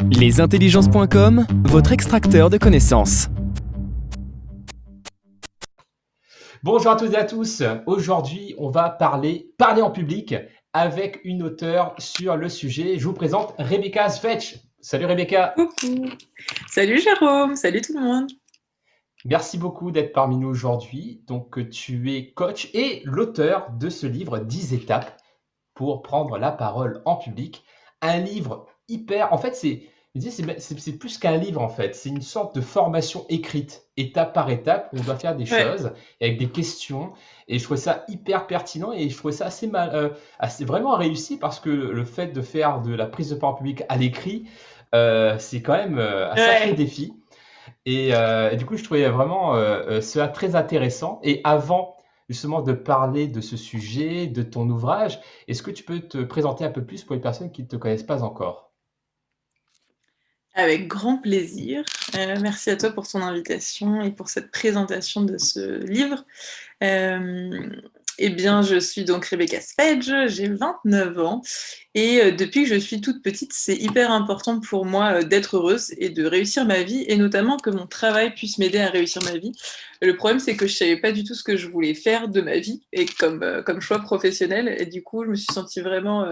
Lesintelligences.com, votre extracteur de connaissances. Bonjour à toutes et à tous. Aujourd'hui, on va parler en public avec une auteure sur le sujet. Je vous présente Rebecca Svetch. Salut Rebecca. Coucou. Salut Jérôme, salut tout le monde. Merci beaucoup d'être parmi nous aujourd'hui. Donc, tu es coach et l'auteur de ce livre 10 étapes pour prendre la parole en public. Un livre hyper. En fait, c'est plus qu'un livre, en fait. C'est une sorte de formation écrite, étape par étape, où on doit faire des Ouais. choses avec des questions. Et je trouvais ça hyper pertinent et je trouvais ça assez vraiment réussi parce que le fait de faire de la prise de parole publique à l'écrit, c'est quand même un sacré Ouais. défi. Et du coup, je trouvais vraiment cela très intéressant. Et avant justement de parler de ce sujet, de ton ouvrage, est-ce que tu peux te présenter un peu plus pour les personnes qui ne te connaissent pas encore? Avec grand plaisir. Merci à toi pour ton invitation et pour cette présentation de ce livre. Eh bien, je suis donc Rebecca Svedge, j'ai 29 ans et depuis que je suis toute petite, c'est hyper important pour moi d'être heureuse et de réussir ma vie et notamment que mon travail puisse m'aider à réussir ma vie. Le problème, c'est que je savais pas du tout ce que je voulais faire de ma vie et comme choix professionnel et du coup, je me suis sentie vraiment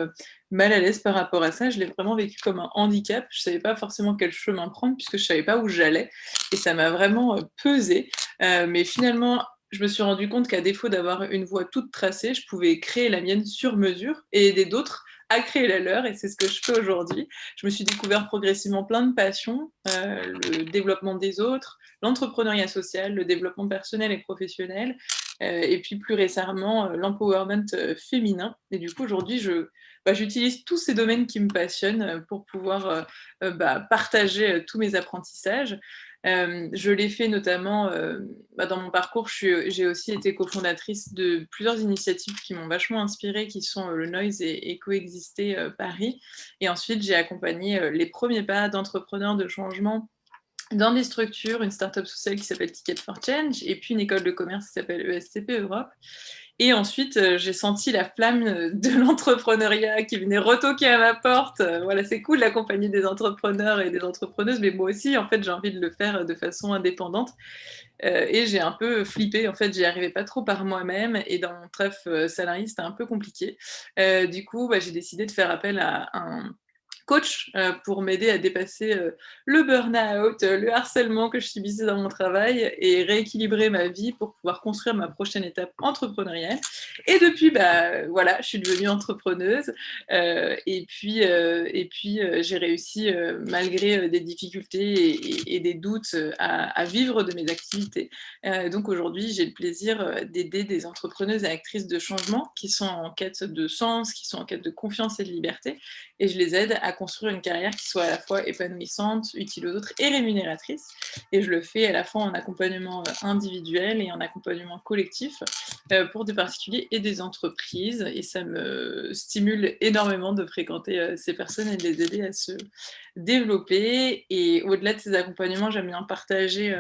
mal à l'aise par rapport à ça. Je l'ai vraiment vécu comme un handicap. Je savais pas forcément quel chemin prendre puisque je savais pas où j'allais et ça m'a vraiment pesé. Mais finalement, je me suis rendu compte qu'à défaut d'avoir une voie toute tracée, je pouvais créer la mienne sur mesure et aider d'autres à créer la leur, et c'est ce que je fais aujourd'hui. Je me suis découvert progressivement plein de passions, le développement des autres, l'entrepreneuriat social, le développement personnel et professionnel, et puis plus récemment, l'empowerment féminin. Et du coup, aujourd'hui, j'utilise tous ces domaines qui me passionnent pour pouvoir partager tous mes apprentissages. Je l'ai fait notamment dans mon parcours. J'ai aussi été cofondatrice de plusieurs initiatives qui m'ont vachement inspirée, qui sont le Noise et Coexister Paris. Et ensuite, j'ai accompagné les premiers pas d'entrepreneurs de changement dans des structures, une start-up sociale qui s'appelle Ticket for Change, et puis une école de commerce qui s'appelle ESCP Europe. Et ensuite, j'ai senti la flamme de l'entrepreneuriat qui venait retoquer à ma porte. Voilà, c'est cool d'accompagner des entrepreneurs et des entrepreneuses, mais moi aussi, en fait, j'ai envie de le faire de façon indépendante. Et j'ai un peu flippé, en fait, j'y arrivais pas trop par moi-même, et dans mon tref salarié, c'était un peu compliqué. Du coup, j'ai décidé de faire appel à un coach pour m'aider à dépasser le burn-out, le harcèlement que je subissais dans mon travail et rééquilibrer ma vie pour pouvoir construire ma prochaine étape entrepreneuriale. Et depuis, voilà, je suis devenue entrepreneuse j'ai réussi, malgré des difficultés et des doutes, à vivre de mes activités. Donc aujourd'hui, j'ai le plaisir d'aider des entrepreneuses et actrices de changement qui sont en quête de sens, qui sont en quête de confiance et de liberté, et je les aide à construire une carrière qui soit à la fois épanouissante, utile aux autres et rémunératrice. Et je le fais à la fois en accompagnement individuel et en accompagnement collectif pour des particuliers et des entreprises. Et ça me stimule énormément de fréquenter ces personnes et de les aider à se développer. Et au-delà de ces accompagnements, j'aime bien partager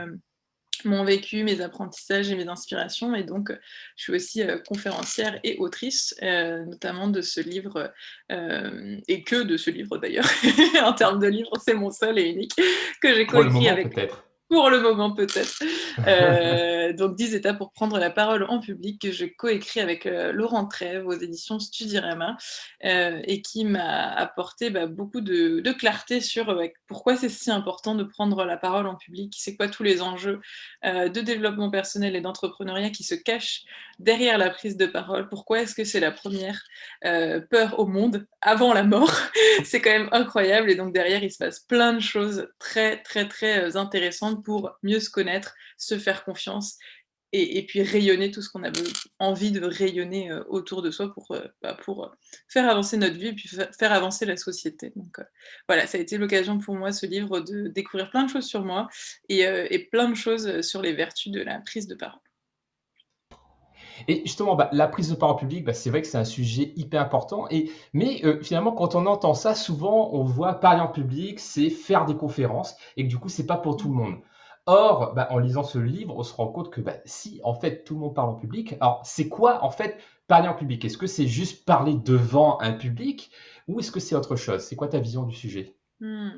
mon vécu, mes apprentissages et mes inspirations. Et donc, je suis aussi conférencière et autrice, notamment de ce livre, et que de ce livre d'ailleurs. En termes de livre, c'est mon seul et unique que j'ai Pour le coécrit moment, avec, peut-être. pour le moment peut-être. Donc 10 étapes pour prendre la parole en public, que je coécris avec Laurent Trèves aux éditions Studirama, et qui m'a apporté beaucoup de clarté sur pourquoi c'est si important de prendre la parole en public, c'est quoi tous les enjeux de développement personnel et d'entrepreneuriat qui se cachent derrière la prise de parole, pourquoi est-ce que c'est la première peur au monde avant la mort. C'est quand même incroyable, et donc derrière il se passe plein de choses très très très intéressantes pour mieux se connaître, se faire confiance et puis rayonner tout ce qu'on a envie de rayonner autour de soi pour faire avancer notre vie et puis faire avancer la société. Donc voilà, ça a été l'occasion pour moi, ce livre, de découvrir plein de choses sur moi et plein de choses sur les vertus de la prise de parole. Et justement, la prise de parole publique, c'est vrai que c'est un sujet hyper important. Mais finalement, quand on entend ça, souvent, on voit parler en public, c'est faire des conférences, et que du coup, c'est pas pour tout le monde. Or, en lisant ce livre, on se rend compte que si, en fait, tout le monde parle en public, alors c'est quoi, en fait, parler en public? Est-ce que c'est juste parler devant un public, Ou est-ce que c'est autre chose? C'est quoi ta vision du sujet? Mmh.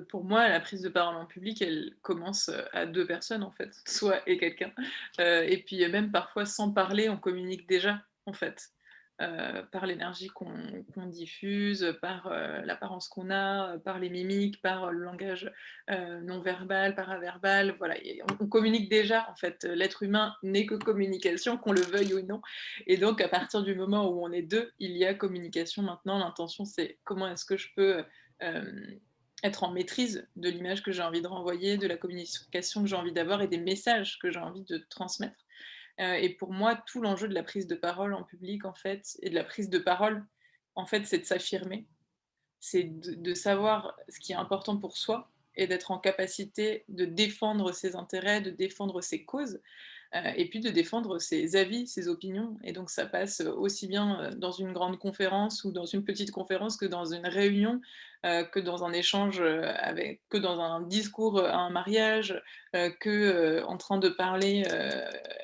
Pour moi, la prise de parole en public, elle commence, à 2 personnes, en fait, soi et quelqu'un. Et puis, même parfois sans parler, on communique déjà, en fait, par l'énergie qu'on diffuse, par, l'apparence qu'on a, par les mimiques, par, le langage, non verbal, paraverbal, voilà et on communique déjà, en fait. L'être humain n'est que communication, qu'on le veuille ou non et donc à partir du moment où on est 2, il y a communication. Maintenant, l'intention, c'est comment est-ce que je peux, être en maîtrise de l'image que j'ai envie de renvoyer, de la communication que j'ai envie d'avoir et des messages que j'ai envie de transmettre. Et pour moi, tout l'enjeu de la prise de parole en public, en fait et de la prise de parole, en fait, c'est de s'affirmer. C'est de savoir ce qui est important pour soi et d'être en capacité de défendre ses intérêts, de défendre ses causes, et puis de défendre ses avis, ses opinions et donc ça passe, aussi bien, dans une grande conférence ou dans une petite conférence que dans une réunion, que dans un échange, que dans un discours, à un mariage, en train de parler,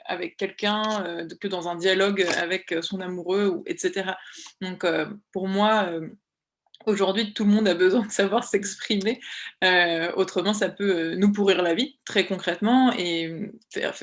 avec quelqu'un, que dans un dialogue avec, son amoureux ou et cetera. Donc pour moi, aujourd'hui, tout le monde a besoin de savoir s'exprimer, autrement ça peut, nous pourrir la vie, très concrètement et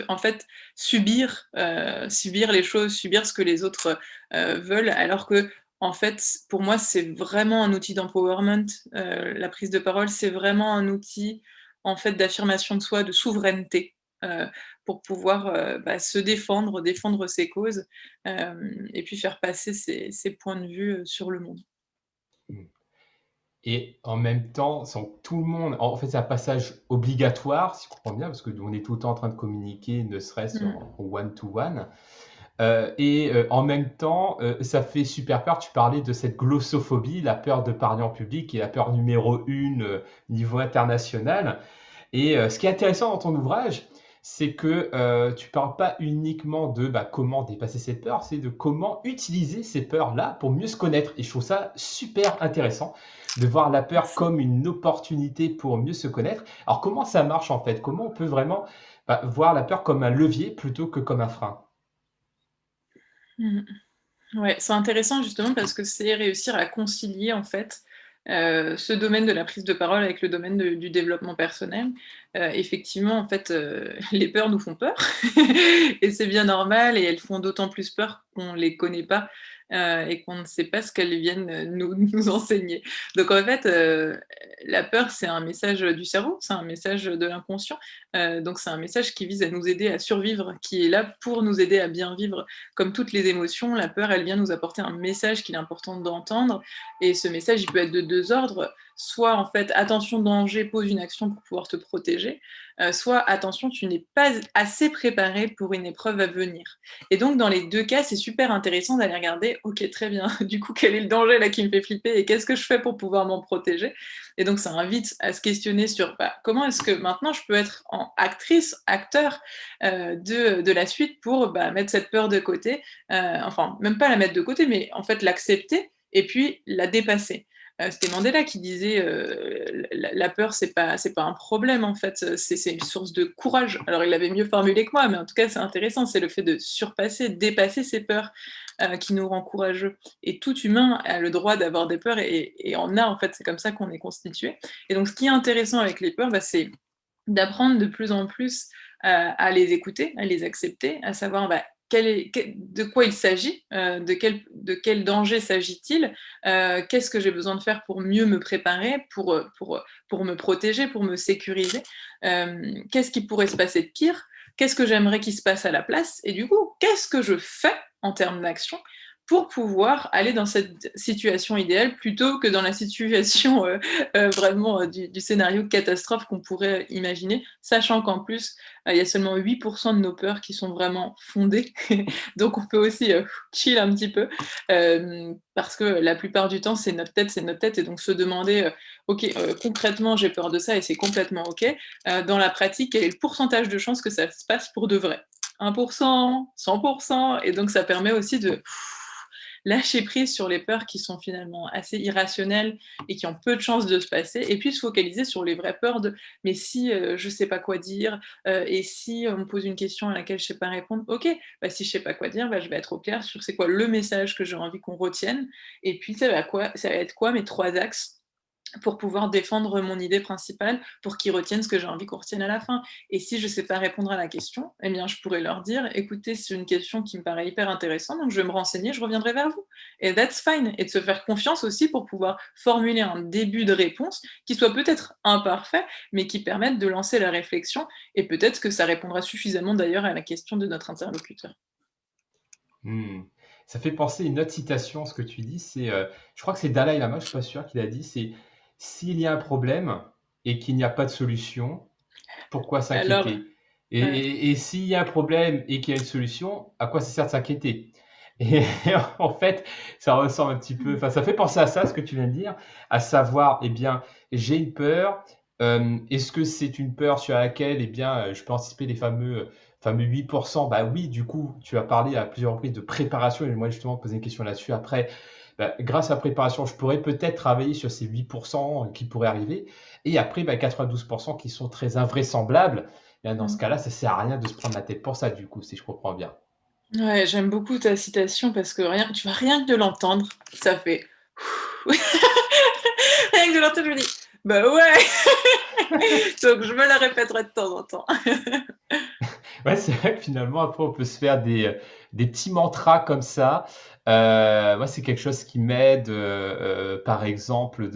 en fait, subir les choses, subir ce que les autres, veulent alors qu'en fait, pour moi, c'est vraiment un outil d'empowerment, la prise de parole, c'est vraiment un outil, en fait, d'affirmation de soi, de souveraineté, heu, pour pouvoir, se défendre, défendre ses causes, et puis faire passer ses points de vue, sur le monde. Mmh. Et en même temps, sans tout le monde en fait, c'est un passage obligatoire, si je comprends bien, parce que on est tout le temps en train de communiquer, ne serait-ce Mmh. en one to one. En même temps, ça fait super peur. Tu parlais de cette glossophobie, la peur de parler en public qui est la peur numéro 1, niveau international. Ce qui est intéressant dans ton ouvrage, c'est que, tu parles pas uniquement de, comment dépasser cette peur, c'est de comment utiliser ces peurs-là pour mieux se connaître et je trouve ça super intéressant de voir la peur Merci. comme une opportunité pour mieux se connaître. Alors comment ça marche en fait? Comment on peut vraiment, voir la peur comme un levier plutôt que comme un frein? Mmh. Ouais, c'est intéressant justement parce que c'est réussir à concilier en fait, ce domaine de la prise de parole avec le domaine du développement personnel. Effectivement, en fait, les peurs nous font peur et c'est bien normal et elles font d'autant plus peur qu'on les connaît pas, et qu'on ne sait pas ce qu'elles viennent, nous enseigner. Donc en fait, la peur, c'est un message, du cerveau, c'est un message, de l'inconscient, donc c'est un message qui vise à nous aider à survivre, qui est là pour nous aider à bien vivre. Comme toutes les émotions, la peur, elle vient nous apporter un message qu'il est important d'entendre et ce message, il peut être de 2 ordres. Soit en fait: «Attention, danger, pose une action pour pouvoir te protéger», soit: «Attention, tu n'es pas assez préparé pour une épreuve à venir». Et donc dans les 2 cas, c'est super intéressant d'aller regarder: «OK, très bien, du coup, quel est le danger là qui me fait flipper et qu'est-ce que je fais pour pouvoir m'en protéger?» Et donc ça invite à se questionner sur, comment est-ce que maintenant je peux être en actrice, acteur, de la suite pour, mettre cette peur de côté, enfin même pas la mettre de côté, mais en fait l'accepter et puis la dépasser. C'était Mandela qui disait, la peur c'est pas un problème en fait, c'est une source de courage. Alors il l'avait mieux formulé que moi, mais en tout cas c'est intéressant, c'est le fait de surpasser, dépasser ses peurs, qui nous rend courageux et tout humain a le droit d'avoir des peurs et en a en fait, c'est comme ça qu'on est constitué et donc ce qui est intéressant avec les peurs, c'est d'apprendre de plus en plus, à les écouter, à les accepter, à savoir, de quoi il s'agit, de quel danger s'agit-il, qu'est-ce que j'ai besoin de faire pour mieux me préparer, pour me protéger, pour me sécuriser, qu'est-ce qui pourrait se passer de pire, qu'est-ce que j'aimerais qu'il se passe à la place et du coup, qu'est-ce que je fais en termes d'action pour pouvoir aller dans cette situation idéale plutôt que dans la situation vraiment du scénario catastrophe qu'on pourrait imaginer, sachant qu'en plus, il y a seulement 8% de nos peurs qui sont vraiment fondées. Donc on peut aussi chill un petit peu, parce que la plupart du temps, c'est notre tête. Et donc se demander, ok, concrètement, j'ai peur de ça et c'est complètement ok. Dans la pratique, quel est le pourcentage de chances que ça se passe pour de vrai? 1%, 100%, et donc ça permet aussi de lâcher prise sur les peurs qui sont finalement assez irrationnelles et qui ont peu de chances de se passer, et puis se focaliser sur les vraies peurs de: «Mais si, je sais pas quoi dire, et si on me pose une question à laquelle je sais pas répondre?» OK, bah, si je sais pas quoi dire, bah, je vais être au clair sur c'est quoi le message que j'ai envie qu'on retienne, et puis ça va être quoi mes 3 axes pour pouvoir défendre mon idée principale, pour qu'ils retiennent ce que j'ai envie qu'on retienne à la fin. Et si je ne sais pas répondre à la question, eh bien, je pourrais leur dire: «Écoutez, c'est une question qui me paraît hyper intéressante, donc je vais me renseigner, je reviendrai vers vous» et that's fine, et de se faire confiance aussi pour pouvoir formuler un début de réponse qui soit peut-être imparfait, mais qui permette de lancer la réflexion, et peut-être que ça répondra suffisamment d'ailleurs à la question de notre interlocuteur. Hmm. Ça fait penser à une autre citation, ce que tu dis, c'est, je crois que c'est Dalai Lama, je suis pas sûr, qu'il a dit, c'est s'il y a un problème et qu'il n'y a pas de solution, pourquoi Alors, s'inquiéter? Et, ouais. et s'il y a un problème et qu'il y a une solution, à quoi ça sert de s'inquiéter? Et en fait, ça ressemble un petit peu, enfin, ça fait penser à ça, ce que tu viens de dire, à savoir, eh bien, j'ai une peur. Est-ce que c'est une peur sur laquelle, eh bien, je peux anticiper les fameux 8%? Bah oui, du coup, tu as parlé à plusieurs reprises de préparation, et moi justement poser une question là-dessus après. Bah, grâce à la préparation, je pourrais peut-être travailler sur ces 8% qui pourraient arriver. Et après, bah, 92% qui sont très invraisemblables. Bien, dans ce Mmh. cas-là, ça sert à rien de se prendre la tête pour ça, du coup, si je comprends bien. Ouais, j'aime beaucoup ta citation parce que rien que de l'entendre, ça fait rien que de l'entendre, je me dis: «Bah ouais!» Donc je me la répéterai de temps en temps. Ouais, c'est vrai que finalement, après, on peut se faire des petits mantras comme ça. Moi, c'est quelque chose qui m'aide, par exemple,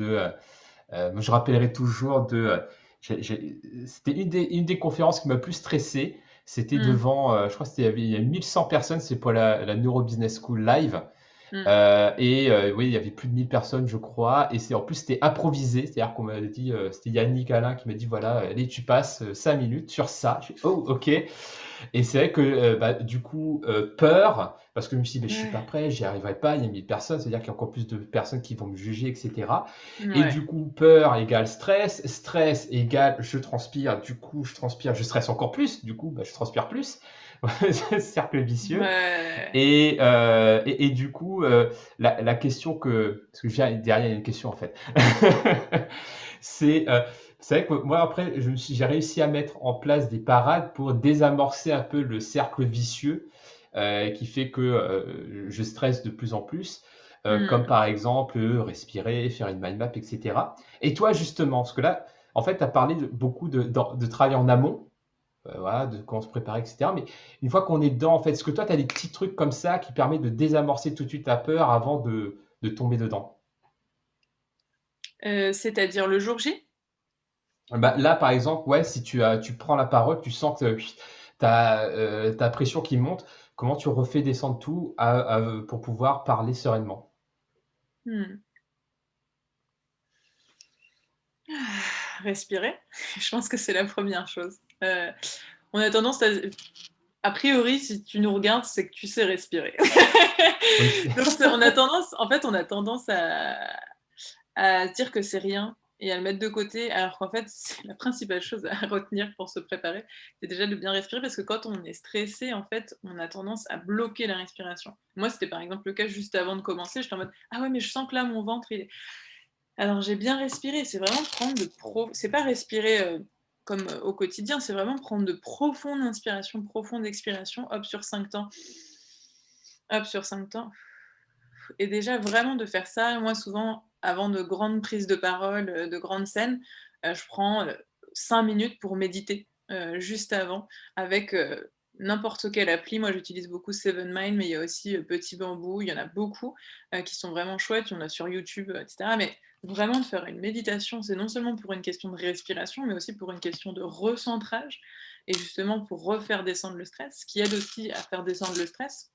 moi, je rappellerai toujours c'était une des conférences qui m'a plus stressé. C'était Mmh, devant, je crois que il y a 1100 personnes, c'est pour la Neuro Business School Live. mmh. Oui, il y avait plus de 1000 personnes, je crois, et en plus, c'était improvisé. C'est-à-dire qu'on m'avait dit, c'était Yannick Alain qui m'a dit, voilà, allez, tu passes 5 minutes sur ça. J'ai fait, oh, ok. Et c'est vrai que, bah, du coup, peur, parce que je me suis dit: «Beh, je suis pas Ouais, prêt, j'y arriverai pas, il y a 1000 personnes, c'est-à-dire qu'il y a encore plus de personnes qui vont me juger et cetera», et ouais. du coup, peur égale stress, stress égale je transpire, du coup, je transpire, je stresse encore plus, du coup, bah, je transpire plus. C'est un cercle vicieux. Ouais. Et du coup, la question parce que derrière, il y a une question, en fait. C'est, c'est vrai que moi, après, j'ai réussi à mettre en place des parades pour désamorcer un peu le cercle vicieux, qui fait que, je stresse de plus en plus, comme Mmh. par exemple, respirer, faire une mind map et cetera. Et toi, justement, parce que là, en fait, tu as parlé beaucoup de travail en amont, voilà, de comment se préparer, et cetera. Mais une fois qu'on est dedans, en fait, est-ce que toi, tu as des petits trucs comme ça qui permettent de désamorcer tout de suite la peur avant de tomber dedans? C'est-à-dire le jour J? Bah, là, par exemple, ouais, si tu prends la parole, tu sens que tu as ta pression qui monte, comment tu refais descendre tout pour pouvoir parler sereinement? Mmh. Respirer, je pense que c'est la première chose. On a tendance a priori, si tu nous regardes, c'est que tu sais respirer. Oui, c'est Donc on a tendance à se dire que c'est rien et à le mettre de côté, alors qu'en fait, c'est la principale chose à retenir pour se préparer, c'est déjà de bien respirer parce que quand on est stressé, en fait, on a tendance à bloquer la respiration. Moi, c'était par exemple le cas juste avant de commencer, j'étais en mode: «Ah ouais, mais je sens que là, mon ventre, il est» alors j'ai bien respiré, c'est vraiment prendre de pro c'est pas respirer, comme, au quotidien, c'est vraiment prendre de profondes inspirations, profondes expirations, hop, sur 5 temps, hop, sur 5 temps. Et déjà vraiment de faire ça, moi souvent avant de grandes prises de parole, de grandes scènes, je prends, 5 minutes pour méditer, juste avant avec, n'importe quelle appli. Moi j'utilise beaucoup Seven Mind, mais il y a aussi, Petit Bambou, il y en a beaucoup, qui sont vraiment chouettes, il y en a sur YouTube, et cetera. Mais vraiment de faire une méditation, c'est non seulement pour une question de respiration, mais aussi pour une question de recentrage et justement pour refaire descendre le stress. Ce qui aide aussi à faire descendre le stress,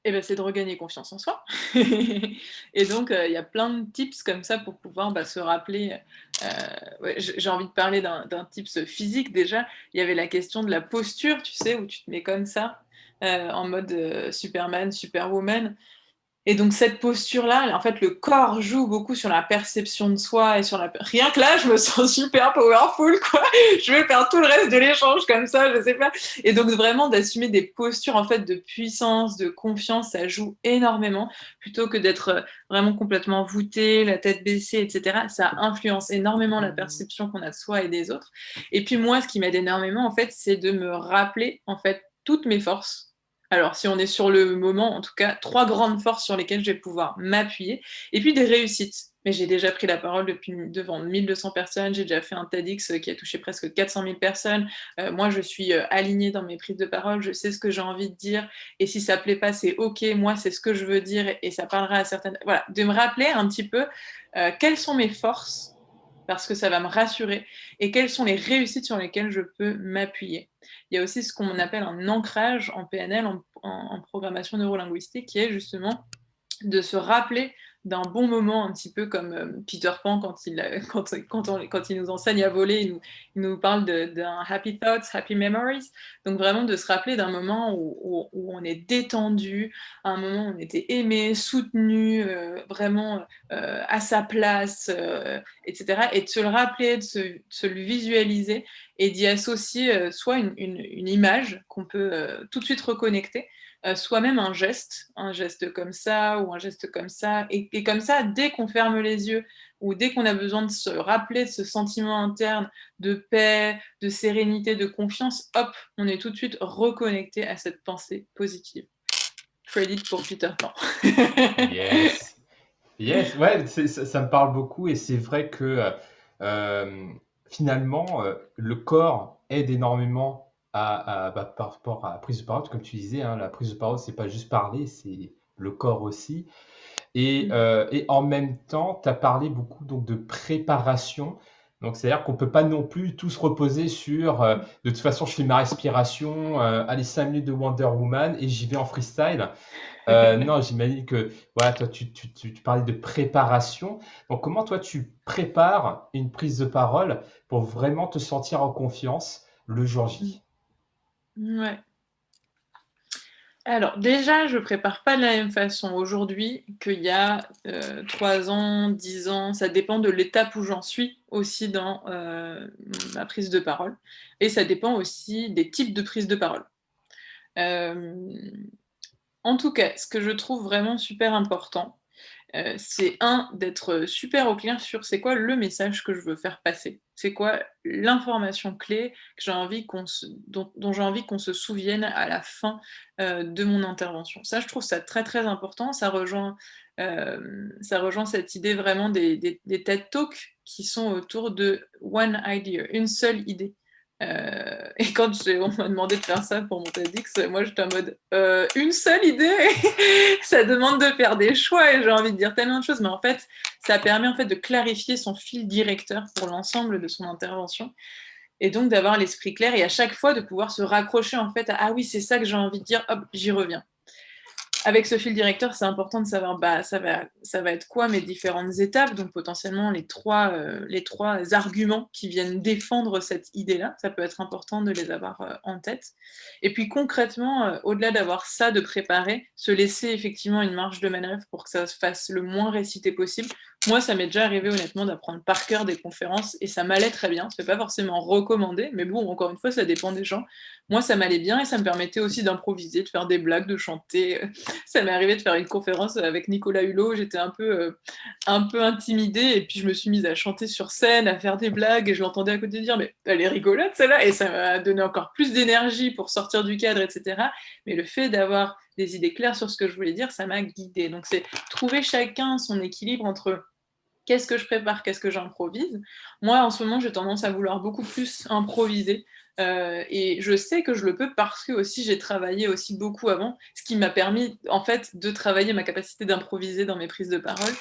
et bah, c'est de regagner confiance en soi. Et donc, il y a plein de tips comme ça pour pouvoir, bah, se rappeler, ouais, j'ai envie de parler d'un tips physique déjà. Il y avait la question de la posture, tu sais, où tu te mets comme ça, en mode, Superman, Superwoman, Et donc cette posture-là, en fait, le corps joue beaucoup sur la perception de soi et sur la... Rien que là, je me sens super powerful, quoi. Je vais faire tout le reste de l'échange comme ça, je sais pas. Et donc vraiment d'assumer des postures, en fait, de puissance, de confiance, ça joue énormément, plutôt que d'être vraiment complètement voûté, la tête baissée, etc. Ça influence énormément la perception qu'on a de soi et des autres. Et puis moi, ce qui m'aide énormément, en fait, c'est de me rappeler, en fait, toutes mes forces. Alors, si on est sur le moment, en tout cas, 3 grandes forces sur lesquelles je vais pouvoir m'appuyer, et puis des réussites. Mais j'ai déjà pris la parole devant 1200 personnes, j'ai déjà fait un TEDx qui a touché presque 400 000 personnes. Moi, je suis alignée dans mes prises de parole, je sais ce que j'ai envie de dire, et si ça ne plaît pas, c'est OK, moi, c'est ce que je veux dire, et ça parlera à certaines... Voilà, de me rappeler un petit peu quelles sont mes forces, parce que ça va me rassurer, et quelles sont les réussites sur lesquelles je peux m'appuyer. Il y a aussi ce qu'on appelle un ancrage en PNL, en programmation neurolinguistique, qui est justement de se rappeler d'un bon moment, un petit peu comme Peter Pan quand il nous enseigne à voler, il nous parle d'un happy thoughts, happy memories. Donc vraiment de se rappeler d'un moment où on est détendu, un moment où on était aimé, soutenu, vraiment à sa place, etc. Et de se le rappeler, de se le visualiser et d'y associer soit une image qu'on peut tout de suite reconnecter, soit même un geste comme ça ou un geste comme ça. Et comme ça, dès qu'on ferme les yeux ou dès qu'on a besoin de se rappeler de ce sentiment interne de paix, de sérénité, de confiance, hop, on est tout de suite reconnecté à cette pensée positive. Credit pour Peter Pan. Yes. Yes, ouais, ça me parle beaucoup et c'est vrai que finalement, le corps aide énormément par rapport à la prise de parole, comme tu disais, hein, la prise de parole, c'est pas juste parler, c'est le corps aussi. Et en même temps, tu as parlé beaucoup donc, de préparation. Donc, c'est-à-dire qu'on ne peut pas non plus tout se reposer sur de toute façon, je fais ma respiration, allez, 5 minutes de Wonder Woman et j'y vais en freestyle. Non, j'imagine que voilà, toi, tu parlais de préparation. Donc, comment toi, tu prépares une prise de parole pour vraiment te sentir en confiance le jour J? Ouais. Alors, déjà, je prépare pas de la même façon aujourd'hui qu'il y a 3 ans, 10 ans. Ça dépend de l'étape où j'en suis aussi dans ma prise de parole. Et ça dépend aussi des types de prise de parole. Euh, En tout cas, ce que je trouve vraiment super important, c'est d'être super au clair sur c'est quoi le message que je veux faire passer. C'est quoi l'information clé que j'ai envie dont j'ai envie qu'on se souvienne à la fin de mon intervention. Ça, je trouve ça très très important. Ça rejoint cette idée vraiment des TED Talks qui sont autour de one idea, une seule idée. Et quand on m'a demandé de faire ça pour mon TEDx, moi j'étais en mode une seule idée. Ça demande de faire des choix et j'ai envie de dire tellement de choses, mais en fait ça permet en fait de clarifier son fil directeur pour l'ensemble de son intervention et donc d'avoir l'esprit clair et à chaque fois de pouvoir se raccrocher en fait à ah oui c'est ça que j'ai envie de dire, hop j'y reviens. Avec ce fil directeur, c'est important de savoir ça va être quoi mes différentes étapes, donc potentiellement les trois arguments qui viennent défendre cette idée-là. Ça peut être important de les avoir en tête. Et puis concrètement, au-delà d'avoir ça de préparer, se laisser effectivement une marge de manœuvre pour que ça se fasse le moins récité possible. Moi, ça m'est déjà arrivé honnêtement d'apprendre par cœur des conférences et ça m'allait très bien. C'est pas forcément recommandé, mais bon, encore une fois, ça dépend des gens. Moi, ça m'allait bien et ça me permettait aussi d'improviser, de faire des blagues, de chanter. Ça m'est arrivé de faire une conférence avec Nicolas Hulot, j'étais un peu intimidée et puis je me suis mise à chanter sur scène, à faire des blagues et je l'entendais à côté dire mais elle est rigolote celle-là et ça m'a donné encore plus d'énergie pour sortir du cadre, etc. Mais le fait d'avoir des idées claires sur ce que je voulais dire, ça m'a guidée. Donc c'est trouver chacun son équilibre entre qu'est-ce que je prépare, qu'est-ce que j'improvise. Moi, en ce moment, j'ai tendance à vouloir beaucoup plus improviser. Et je sais que je le peux parce que aussi j'ai travaillé aussi beaucoup avant, ce qui m'a permis en fait de travailler ma capacité d'improviser dans mes prises de parole.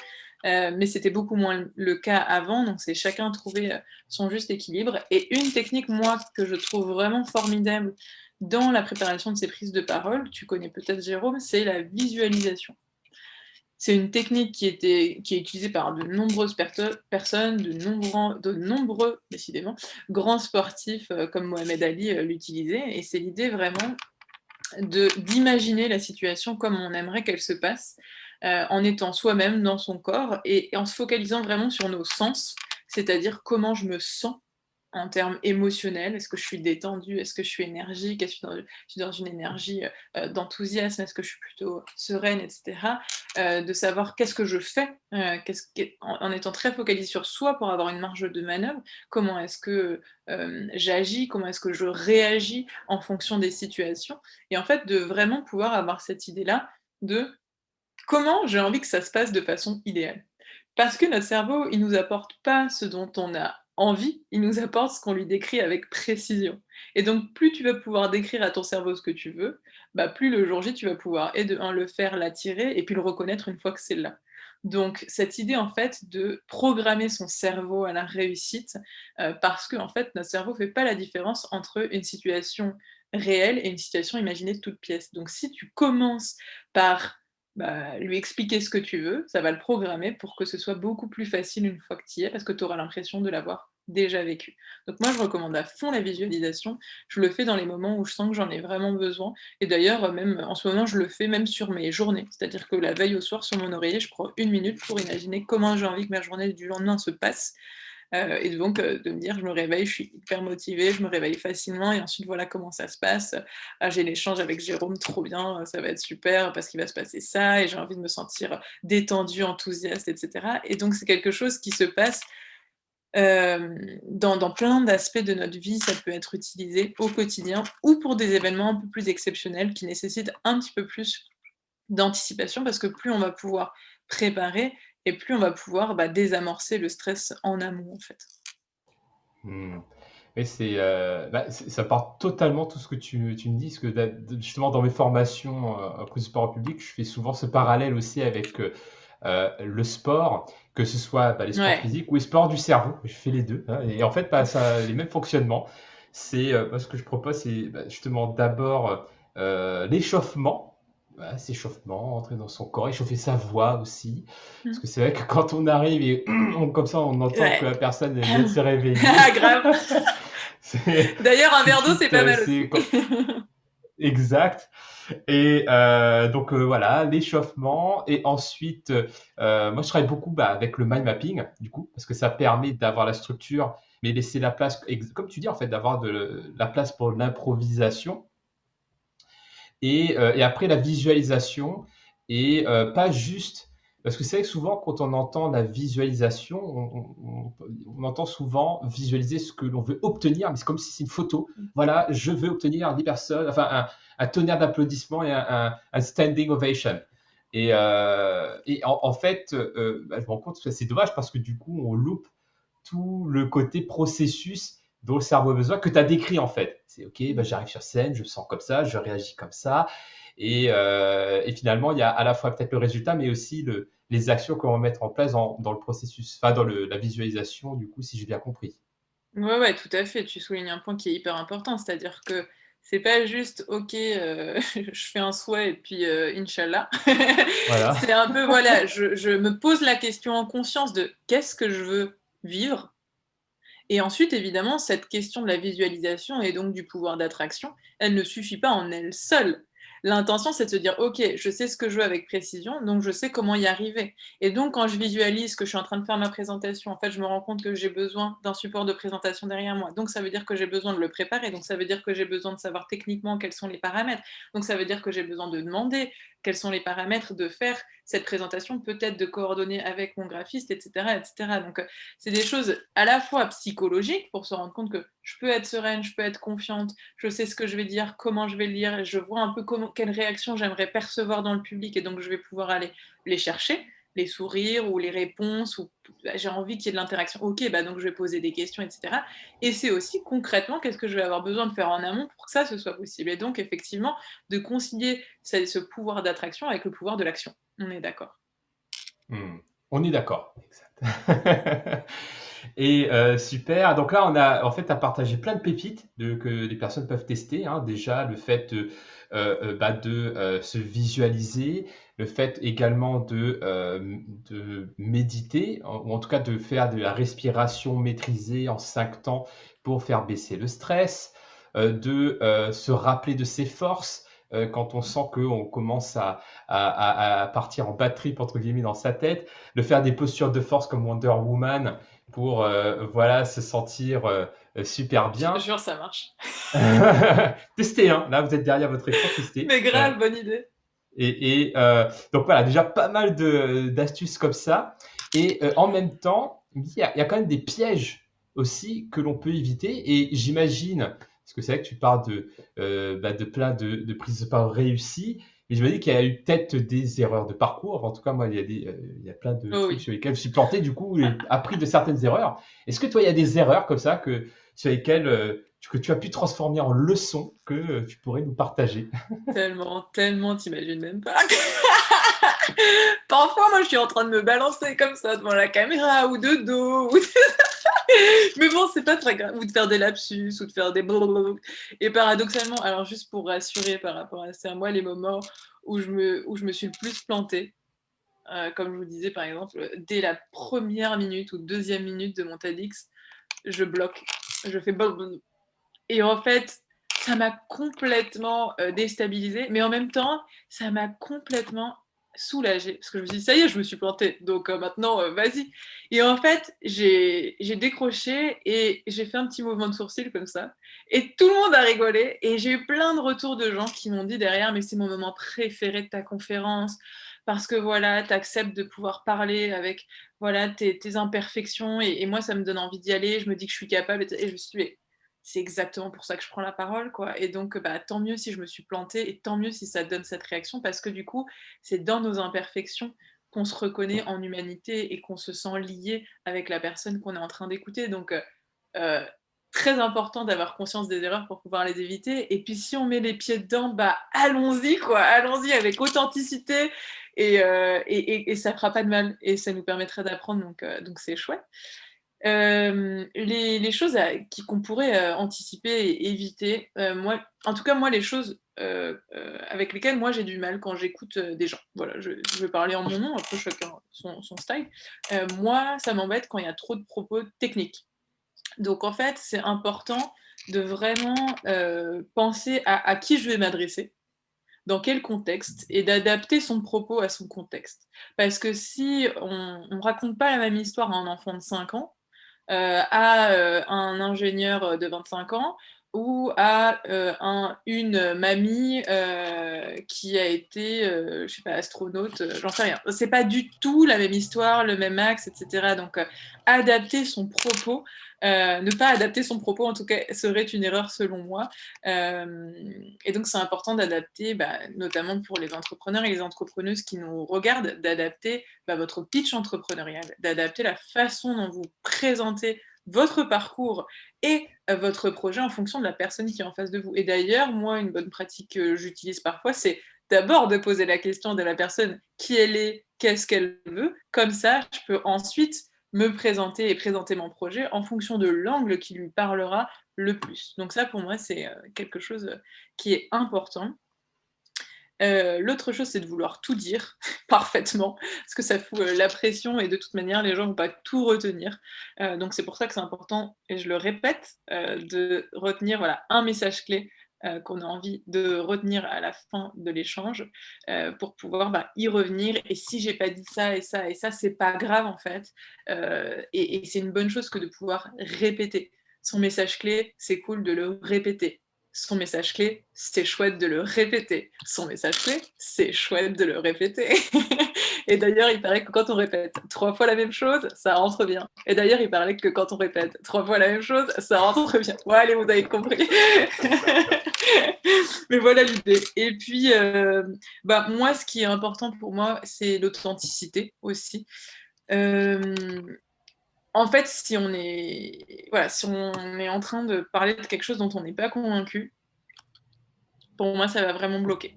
Mais c'était beaucoup moins le cas avant, donc c'est chacun trouver son juste équilibre. Et une technique, moi, que je trouve vraiment formidable dans la préparation de ces prises de parole, tu connais peut-être Jérôme, c'est la visualisation. C'est une technique qui est utilisée par de nombreuses personnes, de nombreux, décidément, grands sportifs comme Mohamed Ali l'utilisaient. Et c'est l'idée vraiment d'imaginer la situation comme on aimerait qu'elle se passe, en étant soi-même dans son corps et en se focalisant vraiment sur nos sens, c'est-à-dire comment je me sens en termes émotionnels. Est-ce que je suis détendue? Est-ce que je suis énergique? Est-ce que je suis dans une énergie d'enthousiasme? Est-ce que je suis plutôt sereine, etc. De savoir qu'est-ce que je fais, en étant très focalisé sur soi pour avoir une marge de manœuvre. Comment est-ce que j'agis? Comment est-ce que je réagis en fonction des situations? Et en fait, de vraiment pouvoir avoir cette idée-là de comment j'ai envie que ça se passe de façon idéale. Parce que notre cerveau, il nous apporte pas ce dont on a envie, il nous apporte ce qu'on lui décrit avec précision. Et donc, plus tu vas pouvoir décrire à ton cerveau ce que tu veux, bah, plus le jour J, tu vas pouvoir, et de un, le faire, l'attirer, et puis le reconnaître une fois que c'est là. Donc, cette idée, en fait, de programmer son cerveau à la réussite, parce que en fait, notre cerveau fait pas la différence entre une situation réelle et une situation imaginée de toute pièce. Donc, si tu commences par bah, lui expliquer ce que tu veux, ça va le programmer pour que ce soit beaucoup plus facile une fois que tu y es, parce que tu auras l'impression de l'avoir déjà vécu. Donc moi, je recommande à fond la visualisation. Je le fais dans les moments où je sens que j'en ai vraiment besoin. Et d'ailleurs, même en ce moment, je le fais même sur mes journées. C'est-à-dire que la veille au soir, sur mon oreiller, je prends 1 minute pour imaginer comment j'ai envie que ma journée du lendemain se passe. Et donc, de me dire, je me réveille, je suis hyper motivée, je me réveille facilement et ensuite voilà comment ça se passe. Ah, j'ai l'échange avec Jérôme, trop bien, ça va être super parce qu'il va se passer ça et j'ai envie de me sentir détendue, enthousiaste, etc. Et donc, c'est quelque chose qui se passe dans plein d'aspects de notre vie. Ça peut être utilisé au quotidien ou pour des événements un peu plus exceptionnels qui nécessitent un petit peu plus d'anticipation parce que plus on va pouvoir préparer et plus on va pouvoir désamorcer le stress en amont, en fait. Hmm. Et ça part totalement tout ce que tu me dis, parce que justement dans mes formations pour le sport public, je fais souvent ce parallèle aussi avec le sport, que ce soit les sports Ouais. physiques ou les sports du cerveau. Je fais les deux, hein, et en fait, ça a les mêmes fonctionnements. Moi, ce que je propose, c'est justement d'abord l'échauffement. Voilà, s'échauffement, entrer dans son corps, échauffer sa voix aussi. Parce Mmh. que c'est vrai que quand on arrive et comme ça, on entend que Ouais. la personne elle vient de se réveiller. Ah grave! C'est D'ailleurs, un tout de verre d'eau, c'est suite, pas mal aussi. exact. Et donc voilà, l'échauffement. Et ensuite, moi je travaille beaucoup avec le mind mapping, du coup, parce que ça permet d'avoir la structure, mais laisser la place, comme tu dis en fait, d'avoir la place pour l'improvisation. Et après la visualisation, et pas juste, parce que c'est vrai que souvent quand on entend la visualisation, on entend souvent visualiser ce que l'on veut obtenir, mais c'est comme si c'est une photo. Voilà, je veux obtenir 10 personnes, enfin un tonnerre d'applaudissements et un standing ovation. Et en fait, je me rends compte que c'est dommage parce que du coup, on loupe tout le côté processus dont le cerveau a besoin, que tu as décrit en fait. C'est OK, j'arrive sur scène, je me sens comme ça, je réagis comme ça. Et finalement, il y a à la fois peut-être le résultat, mais aussi les actions qu'on va mettre en place dans le processus, enfin dans la visualisation, du coup, si j'ai bien compris. Ouais, ouais, tout à fait. Tu soulignes un point qui est hyper important, c'est-à-dire que c'est pas juste: «OK, je fais un souhait et puis, inch'Allah». Voilà. C'est un peu, voilà, je me pose la question en conscience de: «Qu'est-ce que je veux vivre?» Et ensuite, évidemment, cette question de la visualisation et donc du pouvoir d'attraction, elle ne suffit pas en elle seule. L'intention, c'est de se dire: «OK, je sais ce que je veux avec précision, donc je sais comment y arriver». Et donc quand je visualise que je suis en train de faire ma présentation, en fait, je me rends compte que j'ai besoin d'un support de présentation derrière moi. Donc ça veut dire que j'ai besoin de le préparer, donc ça veut dire que j'ai besoin de savoir techniquement quels sont les paramètres. Donc ça veut dire que j'ai besoin de demander quels sont les paramètres, de faire cette présentation, peut-être de coordonner avec mon graphiste, et cetera, et cetera. Donc c'est des choses à la fois psychologiques pour se rendre compte que je peux être sereine, je peux être confiante, je sais ce que je vais dire, comment je vais le dire, et je vois un peu quelle réaction j'aimerais percevoir dans le public, et donc je vais pouvoir aller les chercher, les sourires ou les réponses, ou j'ai envie qu'il y ait de l'interaction. Ok, donc je vais poser des questions, etc. Et c'est aussi concrètement qu'est-ce que je vais avoir besoin de faire en amont pour que ça ce soit possible. Et donc effectivement, de concilier ce pouvoir d'attraction avec le pouvoir de l'action. On est d'accord. On est d'accord. Exact. Et super. Donc là, on a en fait à partager plein de pépites que les personnes peuvent tester, hein. Déjà, le fait de se visualiser, le fait également de méditer, ou en tout cas de faire de la respiration maîtrisée en 5 temps pour faire baisser le stress, de se rappeler de ses forces, quand on sent qu'on commence à partir en bad trip, entre guillemets, dans sa tête, de faire des postures de force comme Wonder Woman pour voilà, se sentir super bien. Jure, ça marche. Testez, hein. Là, vous êtes derrière votre écran, testez. Mais grave, bonne idée. Donc voilà, déjà pas mal d'astuces comme ça. Et en même temps, il y a quand même des pièges aussi que l'on peut éviter. Et j'imagine, parce que c'est vrai que tu parles de plein de prises de parole réussies, mais je me dis qu'il y a eu peut-être des erreurs de parcours. Enfin, en tout cas, moi, il y a plein de Oh trucs oui. sur lesquels je suis planté, du coup, j'ai appris de certaines erreurs. Est-ce que toi, il y a des erreurs comme ça sur lesquelles que tu as pu transformer en leçons que tu pourrais nous partager? Tellement, tellement, t'imagines même pas. Parfois, moi, je suis en train de me balancer comme ça devant la caméra ou de dos. Mais bon, c'est pas très grave. Ou de faire des lapsus, ou de faire des blablabla. Et paradoxalement, alors juste pour rassurer par rapport à ça, moi, les moments où je me suis le plus plantée, comme je vous disais par exemple, dès la première minute ou deuxième minute de mon TEDx, je bloque. Je fais blablabla. Et en fait, ça m'a complètement déstabilisée, mais en même temps, ça m'a complètement soulagée. Parce que je me suis dit, ça y est, je me suis plantée, donc maintenant, vas-y. Et en fait, j'ai décroché et j'ai fait un petit mouvement de sourcil comme ça. Et tout le monde a rigolé. Et j'ai eu plein de retours de gens qui m'ont dit derrière, mais c'est mon moment préféré de ta conférence. Parce que voilà, tu acceptes de pouvoir parler avec voilà, tes imperfections. Et moi, ça me donne envie d'y aller. Je me dis que je suis capable. Et je me suis dit, c'est exactement pour ça que je prends la parole, quoi. Et donc, bah, tant mieux si je me suis plantée et tant mieux si ça donne cette réaction parce que du coup, c'est dans nos imperfections qu'on se reconnaît en humanité et qu'on se sent lié avec la personne qu'on est en train d'écouter. Donc, euh, très important d'avoir conscience des erreurs pour pouvoir les éviter. Et puis, si on met les pieds dedans, bah, allons-y, quoi. Allons-y avec authenticité et ça fera pas de mal et ça nous permettrait d'apprendre. Donc c'est chouette. Les choses qu'on pourrait anticiper et éviter, moi, en tout cas, moi, les choses avec lesquelles moi j'ai du mal quand j'écoute des gens. Voilà, je vais parler en mon nom, après chacun son style. Moi, ça m'embête quand il y a trop de propos techniques. Donc, en fait, c'est important de vraiment penser à qui je vais m'adresser, dans quel contexte, et d'adapter son propos à son contexte. Parce que si on ne raconte pas la même histoire à un enfant de 5 ans, à un ingénieur de 25 ans ou à une mamie qui a été, je sais pas, astronaute, j'en sais rien. C'est pas du tout la même histoire, le même axe, etc. Donc, adapter son propos, ne pas adapter son propos, en tout cas, serait une erreur selon moi. Et donc, c'est important d'adapter, notamment pour les entrepreneurs et les entrepreneuses qui nous regardent, d'adapter votre pitch entrepreneurial, d'adapter la façon dont vous présentez votre parcours et votre projet en fonction de la personne qui est en face de vous. Et d'ailleurs, moi, une bonne pratique que j'utilise parfois, c'est d'abord de poser la question de la personne qui elle est, qu'est-ce qu'elle veut. Comme ça, je peux ensuite me présenter et présenter mon projet en fonction de l'angle qui lui parlera le plus. Donc ça, pour moi, c'est quelque chose qui est important. L'autre chose, c'est de vouloir tout dire parfaitement, parce que ça fout la pression et de toute manière, les gens vont pas tout retenir. Donc c'est pour ça que c'est important, et je le répète, de retenir voilà, un message clé qu'on a envie de retenir à la fin de l'échange pour pouvoir y revenir. Et si j'ai pas dit ça et ça et ça, c'est pas grave en fait. Et c'est une bonne chose que de pouvoir répéter. Son message clé, c'est cool de le répéter. Son message clé, c'est chouette de le répéter. Son message clé, c'est chouette de le répéter. Et d'ailleurs, il paraît que quand on répète 3 fois la même chose, ça rentre bien. Et d'ailleurs, il paraît que quand on répète 3 fois la même chose, ça rentre bien. Ouais, allez, vous avez compris. Mais voilà l'idée. Et puis, moi, ce qui est important pour moi, c'est l'authenticité aussi. En fait, si on est en train de parler de quelque chose dont on n'est pas convaincu, pour moi, ça va vraiment bloquer.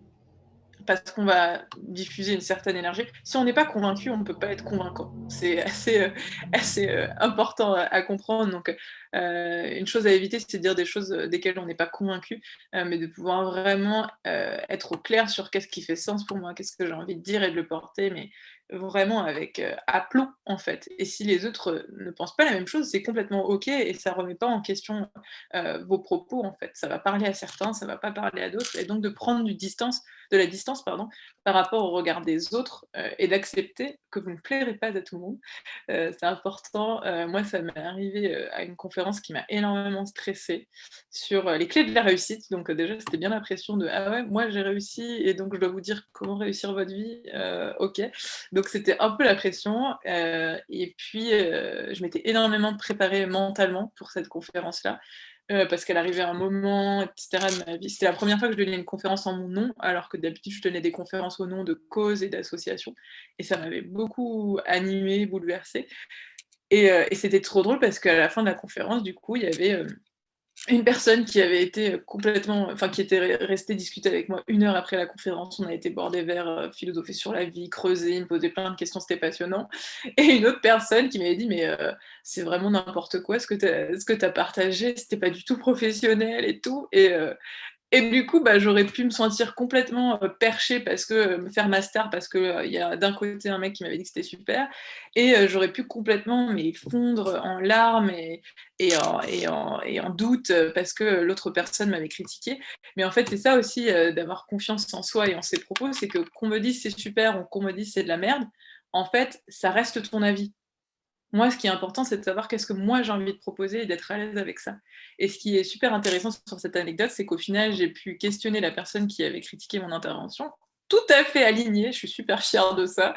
Parce qu'on va diffuser une certaine énergie. Si on n'est pas convaincu, on ne peut pas être convaincant. C'est assez important à comprendre. Donc, une chose à éviter, c'est de dire des choses desquelles on n'est pas convaincu, mais de pouvoir vraiment être au clair sur qu'est-ce qui fait sens pour moi, qu'est-ce que j'ai envie de dire et de le porter, mais vraiment avec aplomb, en fait. Et si les autres ne pensent pas la même chose, c'est complètement OK et ça remet pas en question vos propos, en fait. Ça va parler à certains, ça va pas parler à d'autres. Et donc de prendre de la distance, pardon, par rapport au regard des autres et d'accepter que vous ne plairez pas à tout le monde. C'est important. Moi, ça m'est arrivé à une conférence qui m'a énormément stressée sur les clés de la réussite. Donc, déjà, c'était bien la pression de ah ouais, moi j'ai réussi et donc je dois vous dire comment réussir votre vie. Ok. Donc, c'était un peu la pression. Et puis, je m'étais énormément préparée mentalement pour cette conférence-là. Parce qu'elle arrivait à un moment, etc. de ma vie. C'était la première fois que je donnais une conférence en mon nom, alors que d'habitude, je donnais des conférences au nom de causes et d'associations. Et ça m'avait beaucoup animée, bouleversée. Et c'était trop drôle parce qu'à la fin de la conférence, du coup, il y avait une personne qui avait été complètement, enfin qui était restée discuter avec moi 1 heure après la conférence. On a été boire des verres, philosopher sur la vie, creuser, me poser plein de questions, c'était passionnant. Et une autre personne qui m'avait dit: «Mais c'est vraiment n'importe quoi ce que tu as partagé, c'était pas du tout professionnel et tout». Et du coup, bah, j'aurais pu me sentir complètement, perchée parce que, me faire ma star parce que, il y a d'un côté un mec qui m'avait dit que c'était super et j'aurais pu complètement, mais fondre en larmes et en doute, parce que l'autre personne m'avait critiquée. Mais en fait, c'est ça aussi, d'avoir confiance en soi et en ses propos, c'est que qu'on me dise: «C'est super» ou qu'on me dise: «C'est de la merde», en fait, ça reste ton avis. Moi, ce qui est important, c'est de savoir qu'est-ce que moi j'ai envie de proposer et d'être à l'aise avec ça. Et ce qui est super intéressant sur cette anecdote, c'est qu'au final, j'ai pu questionner la personne qui avait critiqué mon intervention, tout à fait alignée, je suis super fière de ça,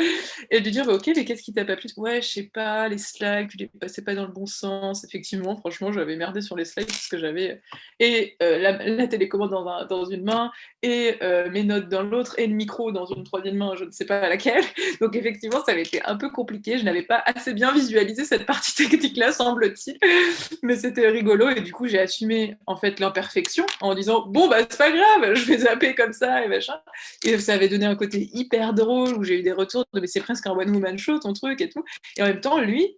et de lui dire: «Bah, OK, mais qu'est-ce qui t'a pas plu?» «Ouais, je sais pas, les slides, tu les passais pas dans le bon sens». Effectivement, franchement, j'avais merdé sur les slides parce que j'avais la télécommande dans une main et mes notes dans l'autre et le micro dans une troisième main, je ne sais pas laquelle. Donc effectivement, ça avait été un peu compliqué. Je n'avais pas assez bien visualisé cette partie technique-là, semble-t-il, mais c'était rigolo et du coup, j'ai assumé en fait l'imperfection en disant: «Bon, bah, c'est pas grave, je vais zapper comme ça et machin». Et ça avait donné un côté hyper drôle où j'ai eu des retours de: «Mais c'est presque un one woman show ton truc et tout». Et en même temps, lui,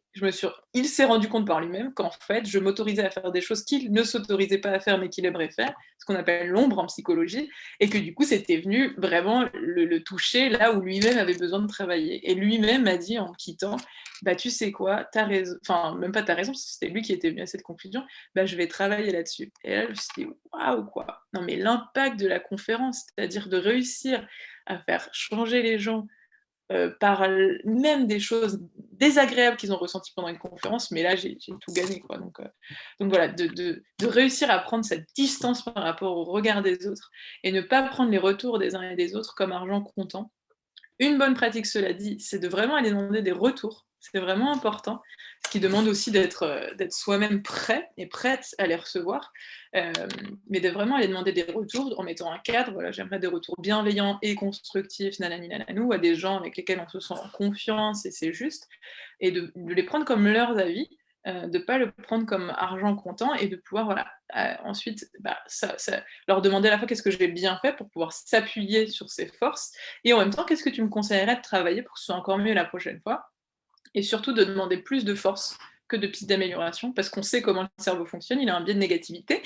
il s'est rendu compte par lui-même qu'en fait, je m'autorisais à faire des choses qu'il ne s'autorisait pas à faire, mais qu'il aimerait faire, ce qu'on appelle l'ombre en psychologie, et que du coup, c'était venu vraiment le toucher là où lui-même avait besoin de travailler. Et lui-même m'a dit en me quittant: «Bah, tu sais quoi? Tu raison», enfin, même pas «tu raison», parce que c'était lui qui était venu à cette conclusion: «Bah, je vais travailler là-dessus». Et là, je me suis dit: «Waouh, quoi!» Non, mais l'impact de la conférence, c'est-à-dire de réussir à faire changer les gens par même des choses désagréables qu'ils ont ressenties pendant une conférence, mais là, j'ai tout gagné, quoi. Donc voilà, de réussir à prendre cette distance par rapport au regard des autres et ne pas prendre les retours des uns et des autres comme argent comptant. Une bonne pratique, cela dit, c'est de vraiment aller demander des retours. C'est vraiment important, ce qui demande aussi d'être soi-même prêt et prête à les recevoir, hem, mais de vraiment aller demander des retours en mettant un cadre. Voilà, j'aimerais des retours bienveillants et constructifs, nanani nananou, à des gens avec lesquels on se sent en confiance et c'est juste, et de les prendre comme leurs avis, de pas le prendre comme argent comptant et de pouvoir, voilà, ensuite, bah, ça leur demander à la fois qu'est-ce que j'ai bien fait pour pouvoir s'appuyer sur ses forces et en même temps, qu'est-ce que tu me conseillerais de travailler pour que ce soit encore mieux la prochaine fois? Et surtout de demander plus de force que de pistes d'amélioration, parce qu'on sait comment le cerveau fonctionne, il a un biais de négativité.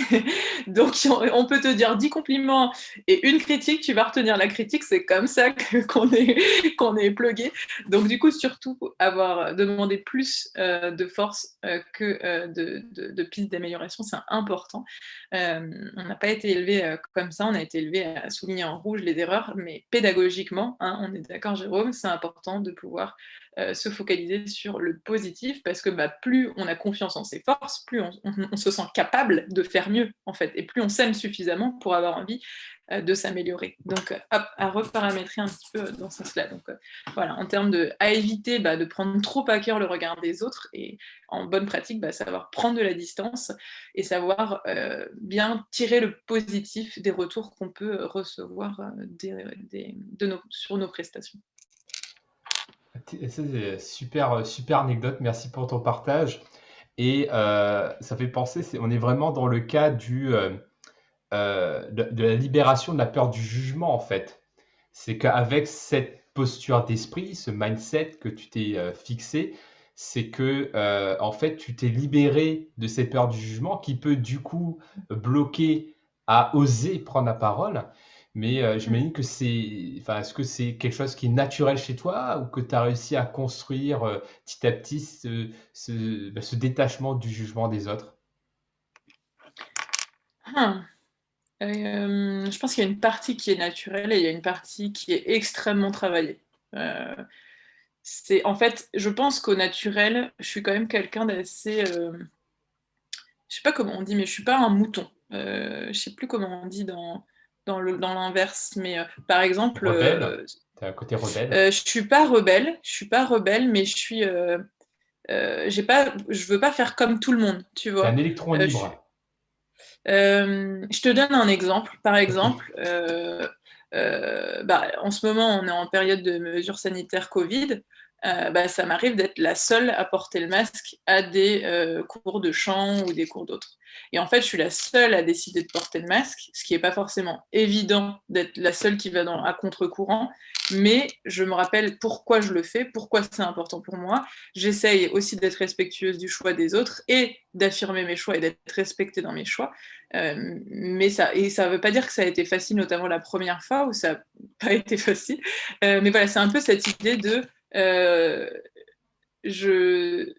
Donc on peut te dire 10 compliments et une critique, tu vas retenir la critique, c'est comme ça qu'on est plugué. Donc du coup, surtout avoir demandé plus de force que de pistes d'amélioration, c'est important. On n'a pas été élevé comme ça, on a été élevé à souligner en rouge les erreurs, mais pédagogiquement, hein, on est d'accord Jérôme, c'est important de pouvoir se focaliser sur le positif parce que bah, plus on a confiance en ses forces, plus on se sent capable de faire mieux en fait, et plus on s'aime suffisamment pour avoir envie de s'améliorer. Donc hop, à reparamétrer un petit peu dans ce sens-là. Donc voilà, en termes à éviter bah, de prendre trop à cœur le regard des autres et en bonne pratique, bah, savoir prendre de la distance et savoir bien tirer le positif des retours qu'on peut recevoir sur nos prestations. C'est super, super anecdote, merci pour ton partage. Et ça fait penser, on est vraiment dans le cas de la libération de la peur du jugement, en fait. C'est qu'avec cette posture d'esprit, ce mindset que tu t'es fixé, c'est que en fait, tu t'es libéré de cette peur du jugement qui peut du coup bloquer à oser prendre la parole. Mais j'imagine que est-ce que c'est quelque chose qui est naturel chez toi ou que tu as réussi à construire petit à petit ce détachement du jugement des autres? Ah, je pense qu'il y a une partie qui est naturelle et il y a une partie qui est extrêmement travaillée. Heu, c'est en fait, je pense qu'au naturel, je suis quand même quelqu'un d'assez, je sais pas comment on dit, mais je suis pas un mouton. Je sais plus comment on dit dans l'inverse, mais, par exemple, Rebelle? Tu as un côté rebelle? je suis pas rebelle, mais je veux pas faire comme tout le monde, tu Tu es un vois? électron Je suis libre. Je te donne un exemple. Par exemple, en ce moment, on est en période de mesures sanitaires Covid. Ça m'arrive d'être la seule à porter le masque à des cours de chant ou des cours d'autres. Et en fait, je suis la seule à décider de porter le masque, ce qui n'est pas forcément évident d'être la seule qui va à contre-courant, mais je me rappelle pourquoi je le fais, pourquoi c'est important pour moi. J'essaye aussi d'être respectueuse du choix des autres et d'affirmer mes choix et d'être respectée dans mes choix. Mais ça veut pas dire que ça a été facile, notamment la première fois où ça n'a pas été facile. Mais voilà, c'est un peu cette idée de euh, je,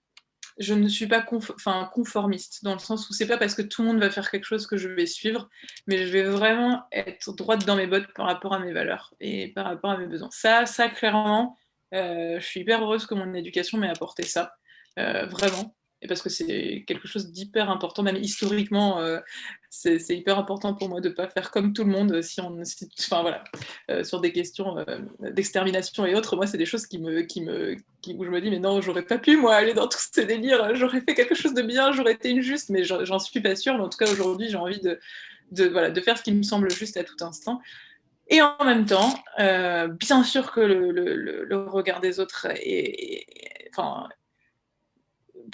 je ne suis pas conformiste, dans le sens où c'est pas parce que tout le monde va faire quelque chose que je vais suivre, mais je vais vraiment être droite dans mes bottes par rapport à mes valeurs et par rapport à mes besoins. Ça clairement, je suis hyper heureuse que mon éducation m'ait apporté ça, vraiment. Et parce que c'est quelque chose d'hyper important, même historiquement, c'est hyper important pour moi de ne pas faire comme tout le monde enfin voilà, sur des questions d'extermination et autres. Moi, c'est des choses où je me dis, mais non, j'aurais pas pu, moi, aller dans tous ces délires. J'aurais fait quelque chose de bien, j'aurais été une juste, mais j'en suis pas sûre. Mais en tout cas, aujourd'hui, j'ai envie de faire ce qui me semble juste à tout instant. Et en même temps, bien sûr que le regard des autres enfin,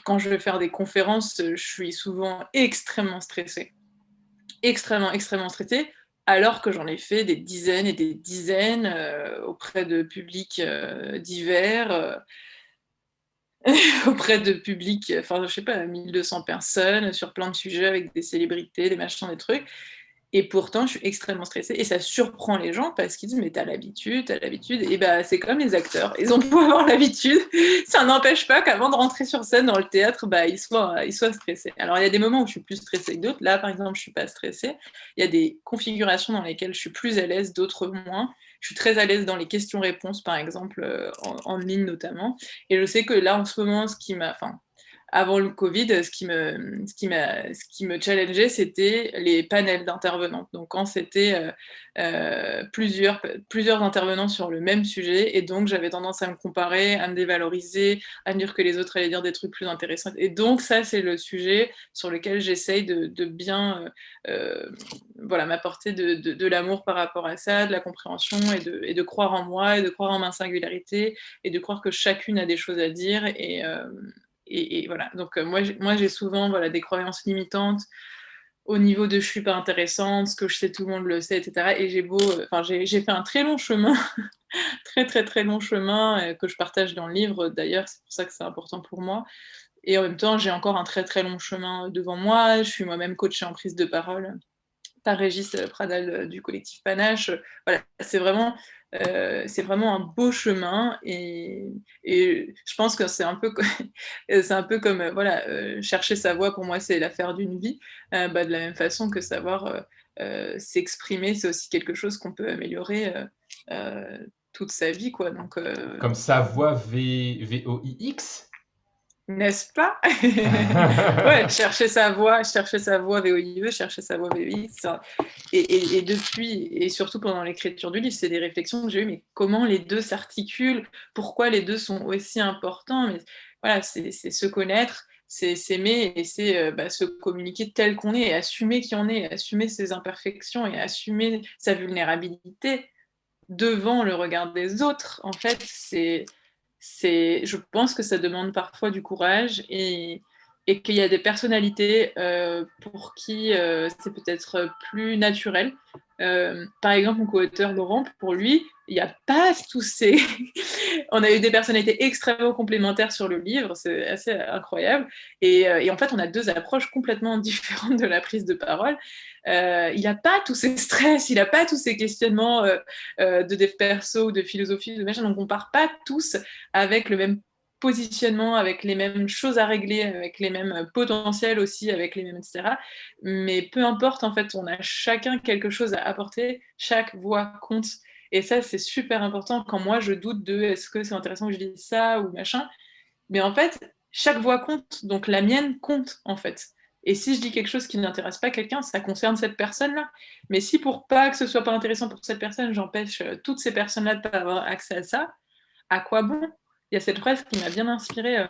quand je vais faire des conférences, je suis souvent extrêmement stressée. Extrêmement, extrêmement stressée, alors que j'en ai fait des dizaines et des dizaines auprès de publics divers, auprès de publics, enfin, je sais pas, 1200 personnes sur plein de sujets avec des célébrités, des machins, des trucs. Et pourtant, je suis extrêmement stressée et ça surprend les gens parce qu'ils disent mais t'as l'habitude, t'as l'habitude. Et bah c'est comme les acteurs, ils ont beau avoir l'habitude, ça n'empêche pas qu'avant de rentrer sur scène dans le théâtre, ils soient stressés. Alors il y a des moments où je suis plus stressée que d'autres. Là par exemple, je suis pas stressée. Il y a des configurations dans lesquelles je suis plus à l'aise, d'autres moins. Je suis très à l'aise dans les questions-réponses, par exemple, en ligne notamment. Et je sais que là, en ce moment, avant le Covid, ce qui me challengeait, c'était les panels d'intervenants. Donc, quand c'était plusieurs intervenants sur le même sujet, et donc j'avais tendance à me comparer, à me dévaloriser, à me dire que les autres allaient dire des trucs plus intéressants. Et donc, ça, c'est le sujet sur lequel j'essaye de bien voilà, m'apporter de l'amour par rapport à ça, de la compréhension et de croire en moi, et de croire en ma singularité, et de croire que chacune a des choses à dire. Et voilà, donc moi j'ai souvent voilà, des croyances limitantes au niveau de je suis pas intéressante, ce que je sais tout le monde le sait, etc. Et j'ai fait un très long chemin, très très très long chemin que je partage dans le livre d'ailleurs, c'est pour ça que c'est important pour moi. Et en même temps, j'ai encore un très très long chemin devant moi. Je suis moi-même coachée en prise de parole par Régis Pradal du collectif Panache. Voilà, c'est vraiment un beau chemin et je pense que c'est un peu comme voilà, chercher sa voie pour moi c'est l'affaire d'une vie. De la même façon que savoir s'exprimer, c'est aussi quelque chose qu'on peut améliorer toute sa vie quoi. Donc Comme sa voix VOIX? n'est-ce pas? Ouais, chercher sa voix VOIE, chercher sa voix VOX. Et depuis, et surtout pendant l'écriture du livre, c'est des réflexions que j'ai eues, mais comment les deux s'articulent? Pourquoi les deux sont aussi importants? Mais voilà, c'est se connaître, c'est s'aimer et c'est se communiquer tel qu'on est, et assumer qui on est, assumer ses imperfections et assumer sa vulnérabilité devant le regard des autres. En fait, je pense que ça demande parfois du courage et qu'il y a des personnalités pour qui c'est peut-être plus naturel. Par exemple, mon co-auteur Laurent, pour lui, il n'y a pas tous ces... On a eu des personnalités extrêmement complémentaires sur le livre, c'est assez incroyable. Et en fait, on a deux approches complètement différentes de la prise de parole. Il n'a pas tous ces stress, il n'a pas tous ces questionnements de dev perso ou de philosophie, de machin, donc on part pas tous avec le même positionnement, avec les mêmes choses à régler, avec les mêmes potentiels aussi, avec les mêmes, etc. Mais peu importe, en fait, on a chacun quelque chose à apporter, chaque voix compte. Et ça, c'est super important quand moi, je doute de est-ce que c'est intéressant que je dise ça ou machin. Mais en fait, chaque voix compte, donc la mienne compte, en fait. Et si je dis quelque chose qui n'intéresse pas quelqu'un, ça concerne cette personne-là. Mais si pour pas que ce soit pas intéressant pour cette personne, j'empêche toutes ces personnes-là de pas avoir accès à ça, à quoi bon? Il y a cette phrase qui m'a bien inspirée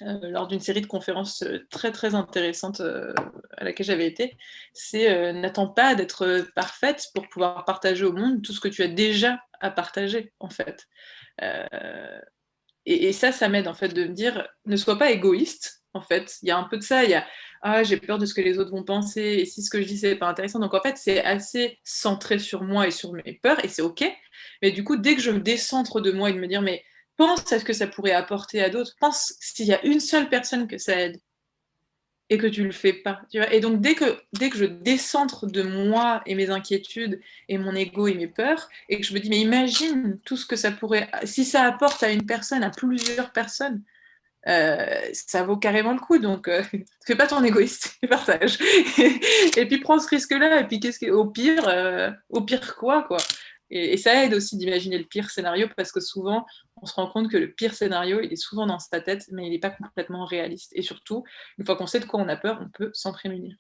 lors d'une série de conférences très très intéressantes à laquelle j'avais été, c'est n'attends pas d'être parfaite pour pouvoir partager au monde tout ce que tu as déjà à partager, en fait. Et ça m'aide en fait de me dire, ne sois pas égoïste, en fait. Il y a un peu de ça, il y a ah, j'ai peur de ce que les autres vont penser, et si ce que je dis c'est pas intéressant. Donc en fait, c'est assez centré sur moi et sur mes peurs, et c'est ok. Mais du coup, dès que je me décentre de moi et de me dire, mais pense à ce que ça pourrait apporter à d'autres, pense s'il y a une seule personne que ça aide et que tu le fais pas. Tu vois, et donc dès que je décentre de moi et mes inquiétudes et mon ego et mes peurs, et que je me dis, mais imagine tout ce que ça pourrait, si ça apporte à une personne, à plusieurs personnes, ça vaut carrément le coup. Donc, fais pas ton égoïste, partage. Et puis prends ce risque-là. Et puis au pire quoi. Et ça aide aussi d'imaginer le pire scénario parce que souvent, on se rend compte que le pire scénario, il est souvent dans sa tête, mais il n'est pas complètement réaliste. Et surtout, une fois qu'on sait de quoi on a peur, on peut s'en prémunir.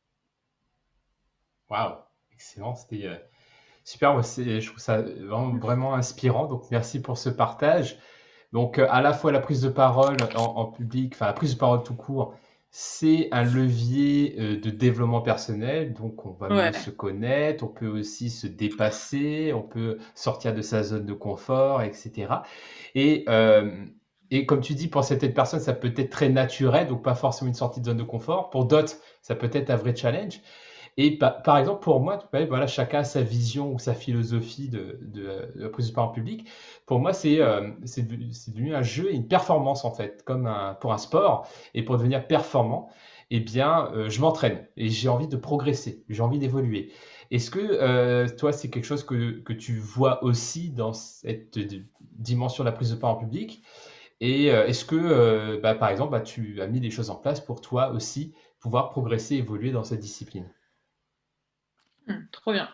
Waouh, excellent, c'était super. Moi, je trouve ça vraiment, vraiment inspirant. Donc, merci pour ce partage. Donc, à la fois la prise de parole en public, enfin la prise de parole tout court, c'est un levier de développement personnel. Donc, on va mieux Ouais. se connaître, on peut aussi se dépasser, on peut sortir de sa zone de confort, etc. Et, euh, et comme tu dis, pour certaines personnes, ça peut être très naturel, donc pas forcément une sortie de zone de confort. Pour d'autres, ça peut être un vrai challenge. Et par exemple, pour moi, voilà, chacun a sa vision ou sa philosophie de la prise de parole en public. Pour moi, c'est devenu un jeu et une performance, en fait, comme pour un sport. Et pour devenir performant, eh bien, je m'entraîne et j'ai envie de progresser, j'ai envie d'évoluer. Est-ce que toi, c'est quelque chose que tu vois aussi dans cette dimension de la prise de parole en public? Et est-ce que, par exemple, tu as mis des choses en place pour toi aussi pouvoir progresser, évoluer dans cette discipline? Trop bien.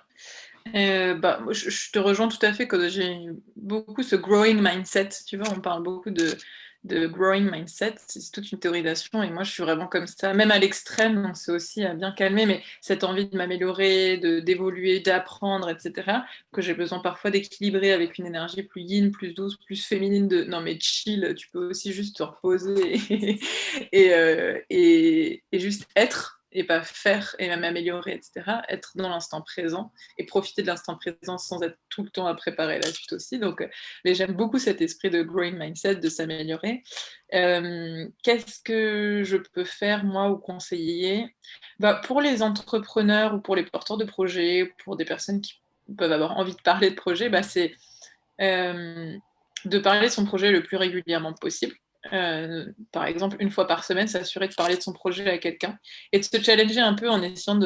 Moi, je te rejoins tout à fait quand j'ai beaucoup ce growing mindset. Tu vois, on parle beaucoup de growing mindset. C'est toute une théorisation et moi, je suis vraiment comme ça, même à l'extrême. Donc, c'est aussi à bien calmer, mais cette envie de m'améliorer, d'évoluer, d'apprendre, etc., que j'ai besoin parfois d'équilibrer avec une énergie plus yin, plus douce, plus féminine. Non, mais chill, tu peux aussi juste te reposer et juste être et pas faire et même améliorer, etc. Être dans l'instant présent et profiter de l'instant présent sans être tout le temps à préparer la suite aussi. Donc, mais j'aime beaucoup cet esprit de growing mindset, de s'améliorer. Qu'est-ce que je peux faire, moi, ou conseiller? Pour les entrepreneurs ou pour les porteurs de projets, pour des personnes qui peuvent avoir envie de parler de projet, c'est de parler de son projet le plus régulièrement possible. Par exemple, une fois par semaine, s'assurer de parler de son projet à quelqu'un et de se challenger un peu en essayant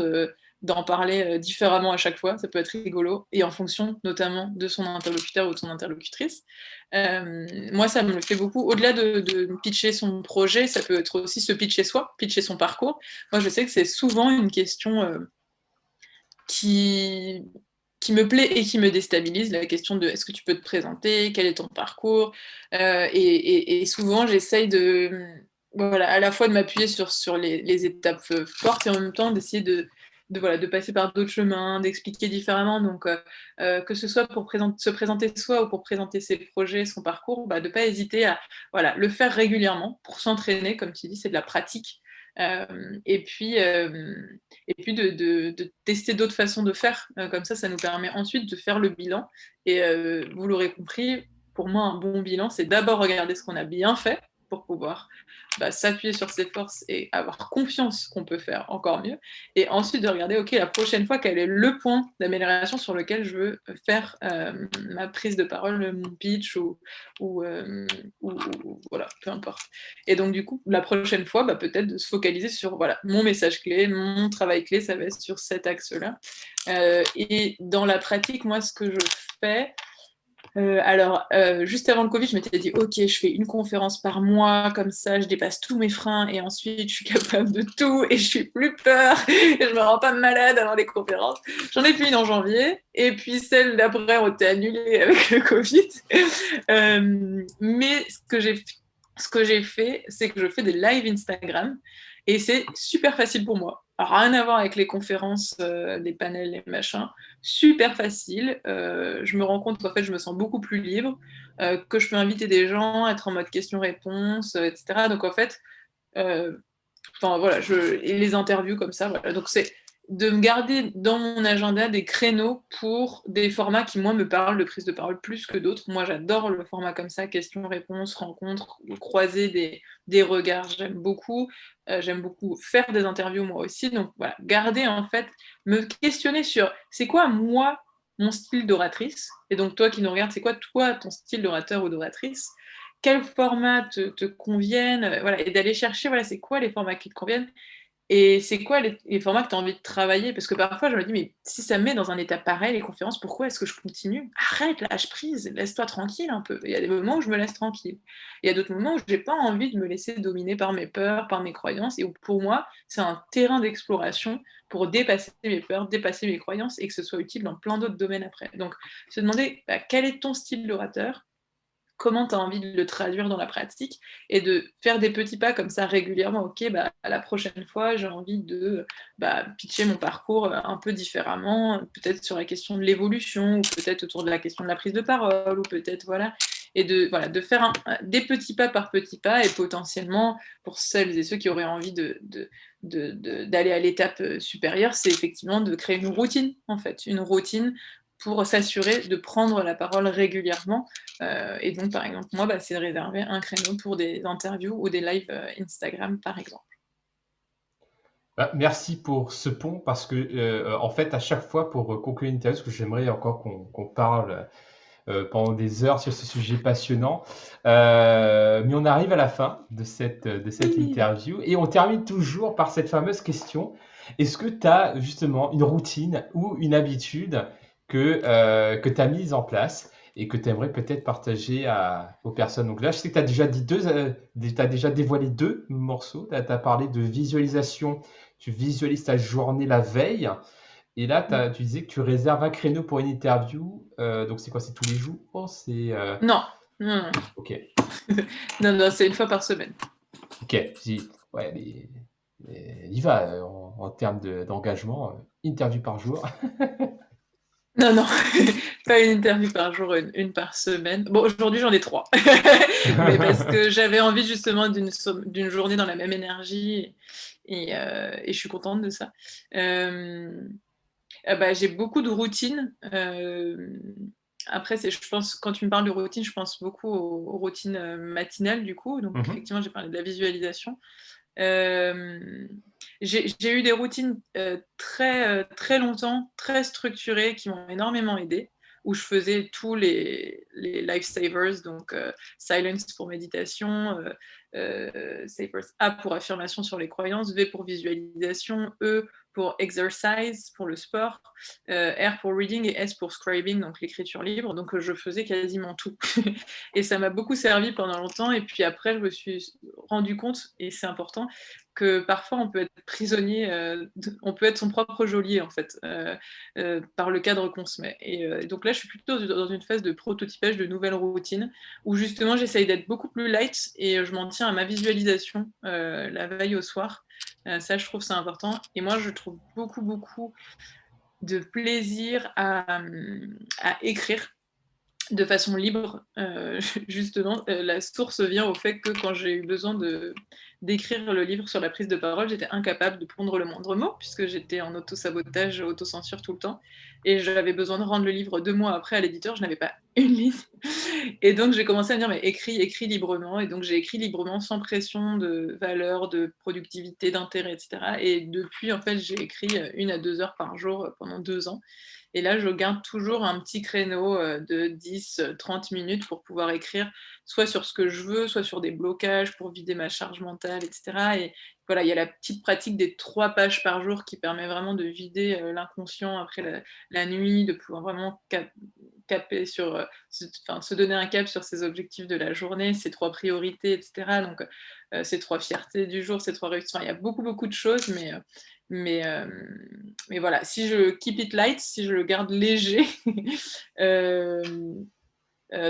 d'en parler différemment à chaque fois. Ça peut être rigolo et en fonction notamment de son interlocuteur ou de son interlocutrice. Moi, ça me le fait beaucoup. Au-delà de pitcher son projet, ça peut être aussi se pitcher soi, pitcher son parcours. Moi, je sais que c'est souvent une question qui, qui me plaît et qui me déstabilise, la question de est-ce que tu peux te présenter, quel est ton parcours, et souvent j'essaye voilà, à la fois de m'appuyer sur les étapes fortes et en même temps d'essayer de passer par d'autres chemins, d'expliquer différemment. Donc, que ce soit pour se présenter soi ou pour présenter ses projets, son parcours, de ne pas hésiter à voilà, le faire régulièrement pour s'entraîner, comme tu dis, c'est de la pratique. Et puis, de tester d'autres façons de faire. Comme ça nous permet ensuite de faire le bilan. Et vous l'aurez compris, pour moi, un bon bilan, c'est d'abord regarder ce qu'on a bien fait pour pouvoir s'appuyer sur ses forces et avoir confiance qu'on peut faire encore mieux. Et ensuite de regarder, OK, la prochaine fois, quel est le point d'amélioration sur lequel je veux faire ma prise de parole, mon pitch ou, voilà, peu importe. Et donc du coup, la prochaine fois, peut-être de se focaliser sur voilà, mon message clé, mon travail clé, ça va être sur cet axe-là. Et dans la pratique, moi, ce que je fais, juste avant le Covid, je m'étais dit, OK, je fais une conférence par mois, comme ça, je dépasse tous mes freins et ensuite, je suis capable de tout et je suis plus peur et je me rends pas malade avant les conférences. J'en ai fait une en janvier et puis celles d'après ont été annulées avec le Covid. Mais ce que j'ai fait, c'est que je fais des lives Instagram et c'est super facile pour moi. Alors, rien à voir avec les conférences, des panels et machin. Super facile. Je me rends compte qu'en fait, je me sens beaucoup plus libre, que je peux inviter des gens, être en mode question-réponse, etc. Donc en fait, voilà, et les interviews comme ça, voilà. Donc c'est de me garder dans mon agenda des créneaux pour des formats qui, moi, me parlent de prise de parole plus que d'autres. Moi, j'adore le format comme ça, questions-réponses, rencontres, croiser des regards, j'aime beaucoup. J'aime beaucoup faire des interviews, moi aussi. Donc voilà, garder, en fait, me questionner sur c'est quoi, moi, mon style d'oratrice. Et donc, toi qui nous regardes, c'est quoi, toi, ton style d'orateur ou d'oratrice? Quels formats te conviennent, voilà, et d'aller chercher, voilà, c'est quoi les formats qui te conviennent et c'est quoi les formats que tu as envie de travailler? Parce que parfois, je me dis: «Mais si ça me met dans un état pareil, les conférences, pourquoi est-ce que je continue? Arrête, lâche prise, laisse-toi tranquille un peu». Il y a des moments où je me laisse tranquille. Il y a d'autres moments où j'ai pas envie de me laisser dominer par mes peurs, par mes croyances et où pour moi, c'est un terrain d'exploration pour dépasser mes peurs, dépasser mes croyances et que ce soit utile dans plein d'autres domaines après. Donc se demander, quel est ton style d'orateur? Comment tu as envie de le traduire dans la pratique et de faire des petits pas comme ça régulièrement. OK, la prochaine fois, j'ai envie de pitcher mon parcours un peu différemment, peut-être sur la question de l'évolution, ou peut-être autour de la question de la prise de parole, ou peut-être, voilà. Et de faire des petits pas par petits pas, et potentiellement, pour celles et ceux qui auraient envie d'aller à l'étape supérieure, c'est effectivement de créer une routine, en fait. Une routine pour s'assurer de prendre la parole régulièrement. Et donc, par exemple, moi, c'est de réserver un créneau pour des interviews ou des lives Instagram, par exemple. Merci pour ce pont parce que, en fait, à chaque fois, pour conclure une interview, parce que j'aimerais encore qu'on parle pendant des heures sur ce sujet passionnant, mais on arrive à la fin de cette Oui. interview et on termine toujours par cette fameuse question. Est-ce que tu as justement une routine ou une habitude que tu as mise en place et que tu aimerais peut-être partager aux personnes? Donc là, je sais que tu as déjà t'as déjà dévoilé 2 morceaux. Tu as parlé de visualisation. Tu visualises ta journée la veille. Et là, tu disais que tu réserves un créneau pour une interview. Donc c'est quoi? C'est tous les jours? C'est Non, non, non. OK. Non, non, c'est une fois par semaine. OK. Ouais, mais il va en termes d'engagement, interview par jour. Non, non, pas une interview par jour, une par semaine. Bon, aujourd'hui, j'en ai 3. Mais parce que j'avais envie justement d'une journée dans la même énergie et je suis contente de ça. J'ai beaucoup de routines. Après, je pense, quand tu me parles de routine, je pense beaucoup aux routines matinales, du coup. Donc, Mhm. effectivement, j'ai parlé de la visualisation. Euh, j'ai eu des routines très longtemps, très structurées, qui m'ont énormément aidée, où je faisais tous les lifesavers, donc silence pour méditation, savers A pour affirmation sur les croyances, V pour visualisation, E pour exercise, pour le sport, R pour reading et S pour scribing, donc l'écriture libre. Donc je faisais quasiment tout. Et ça m'a beaucoup servi pendant longtemps. Et puis après, je me suis rendu compte, et c'est important, que parfois on peut être prisonnier, on peut être son propre geôlier en fait, par le cadre qu'on se met. Et donc là, je suis plutôt dans une phase de prototypage de nouvelles routines où justement j'essaye d'être beaucoup plus light et je m'en tiens à ma visualisation la veille au soir. Ça, je trouve ça important. Et moi, je trouve beaucoup de plaisir à écrire de façon libre. Justement, la source vient au fait que quand j'ai eu besoin d'écrire le livre sur la prise de parole, j'étais incapable de pondre le moindre mot, puisque j'étais en auto-sabotage, auto-censure tout le temps. Et j'avais besoin de rendre le livre 2 mois après à l'éditeur, je n'avais pas une ligne. Et donc j'ai commencé à me dire, mais écris librement. Et donc j'ai écrit librement, sans pression de valeur, de productivité, d'intérêt, etc. Et depuis, en fait, j'ai écrit 1 à 2 heures par jour pendant 2 ans. Et là, je garde toujours un petit créneau de 10-30 minutes pour pouvoir écrire, soit sur ce que je veux, soit sur des blocages pour vider ma charge mentale, etc. Et voilà, il y a la petite pratique des 3 pages par jour qui permet vraiment de vider l'inconscient après la nuit, de pouvoir vraiment caper sur, se donner un cap sur ses objectifs de la journée, ses 3 priorités, etc. Donc, ses 3 fiertés du jour, ses 3 réussites. Enfin, il y a beaucoup, beaucoup de choses, mais, mais voilà, si je keep it light, si je le garde léger,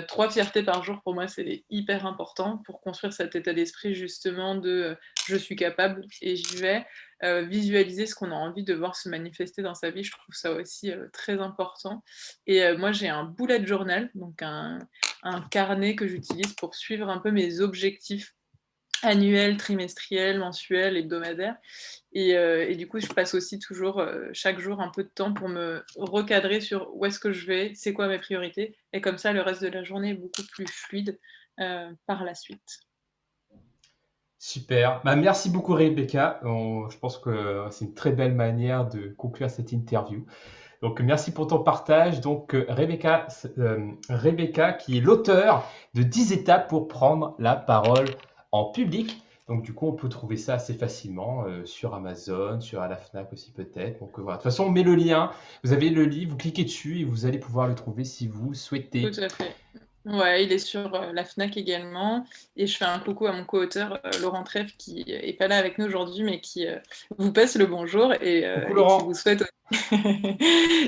3 fiertés par jour, pour moi, c'est hyper important pour construire cet état d'esprit justement de je suis capable et j'y vais. Visualiser ce qu'on a envie de voir se manifester dans sa vie, je trouve ça aussi très important. Et moi, j'ai un bullet journal, donc un carnet que j'utilise pour suivre un peu mes objectifs annuels, trimestriels, mensuels, hebdomadaires. Et du coup, je passe aussi toujours, chaque jour, un peu de temps pour me recadrer sur où est-ce que je vais, c'est quoi mes priorités. Et comme ça, le reste de la journée est beaucoup plus fluide par la suite. Super. Bah, merci beaucoup, Rebecca. Je pense que c'est une très belle manière de conclure cette interview. Donc, merci pour ton partage. Donc, Rebecca, qui est l'auteur de 10 étapes pour prendre la parole en public. Donc, du coup, on peut trouver ça assez facilement sur Amazon, sur la Fnac aussi peut-être. Donc, voilà. De toute façon, on met le lien. Vous avez le livre, vous cliquez dessus et vous allez pouvoir le trouver si vous souhaitez. Tout à fait. Ouais, il est sur la Fnac également. Et je fais un coucou à mon co-auteur Laurent Trèfle, qui est pas là avec nous aujourd'hui, mais qui vous passe le bonjour et Coucou, Laurent. qui vous souhaite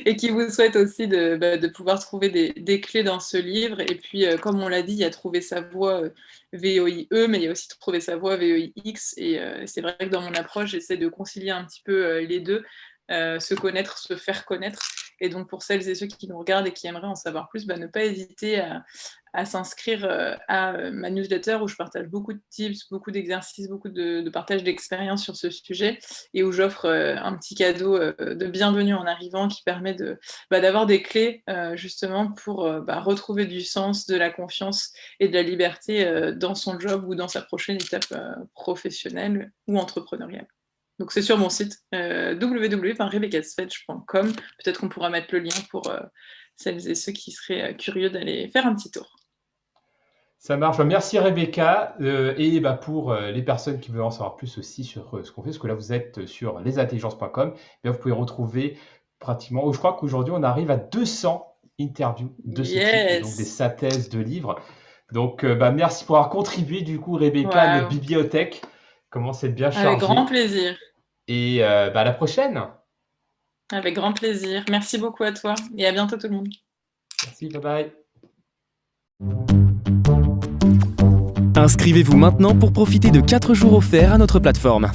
et qui vous souhaite aussi de pouvoir trouver des clés dans ce livre. Et puis, comme on l'a dit, il y a Trouver sa voie VOIE, mais il y a aussi Trouver sa voie VOIX. Et c'est vrai que dans mon approche, j'essaie de concilier un petit peu les deux, se connaître, se faire connaître. Et donc, pour celles et ceux qui nous regardent et qui aimeraient en savoir plus, ne pas hésiter à s'inscrire à ma newsletter où je partage beaucoup de tips, beaucoup d'exercices, beaucoup de partage d'expériences sur ce sujet et où j'offre un petit cadeau de bienvenue en arrivant qui permet d'avoir des clés justement pour retrouver du sens, de la confiance et de la liberté dans son job ou dans sa prochaine étape professionnelle ou entrepreneuriale. Donc c'est sur mon site www.rebeccasfetch.com. Peut-être qu'on pourra mettre le lien pour celles et ceux qui seraient curieux d'aller faire un petit tour. Ça marche. Merci Rebecca. Et pour les personnes qui veulent en savoir plus aussi sur ce qu'on fait, parce que là vous êtes sur lesintelligences.com, vous pouvez retrouver pratiquement, je crois qu'aujourd'hui on arrive à 200 interviews de ce type, donc des synthèses de livres. Donc merci pour avoir contribué du coup Rebecca à notre bibliothèque. Commence à être bien chargé. Avec grand plaisir. Et à la prochaine. Avec grand plaisir. Merci beaucoup à toi et à bientôt tout le monde. Merci, bye bye. Inscrivez-vous maintenant pour profiter de 4 jours offerts à notre plateforme.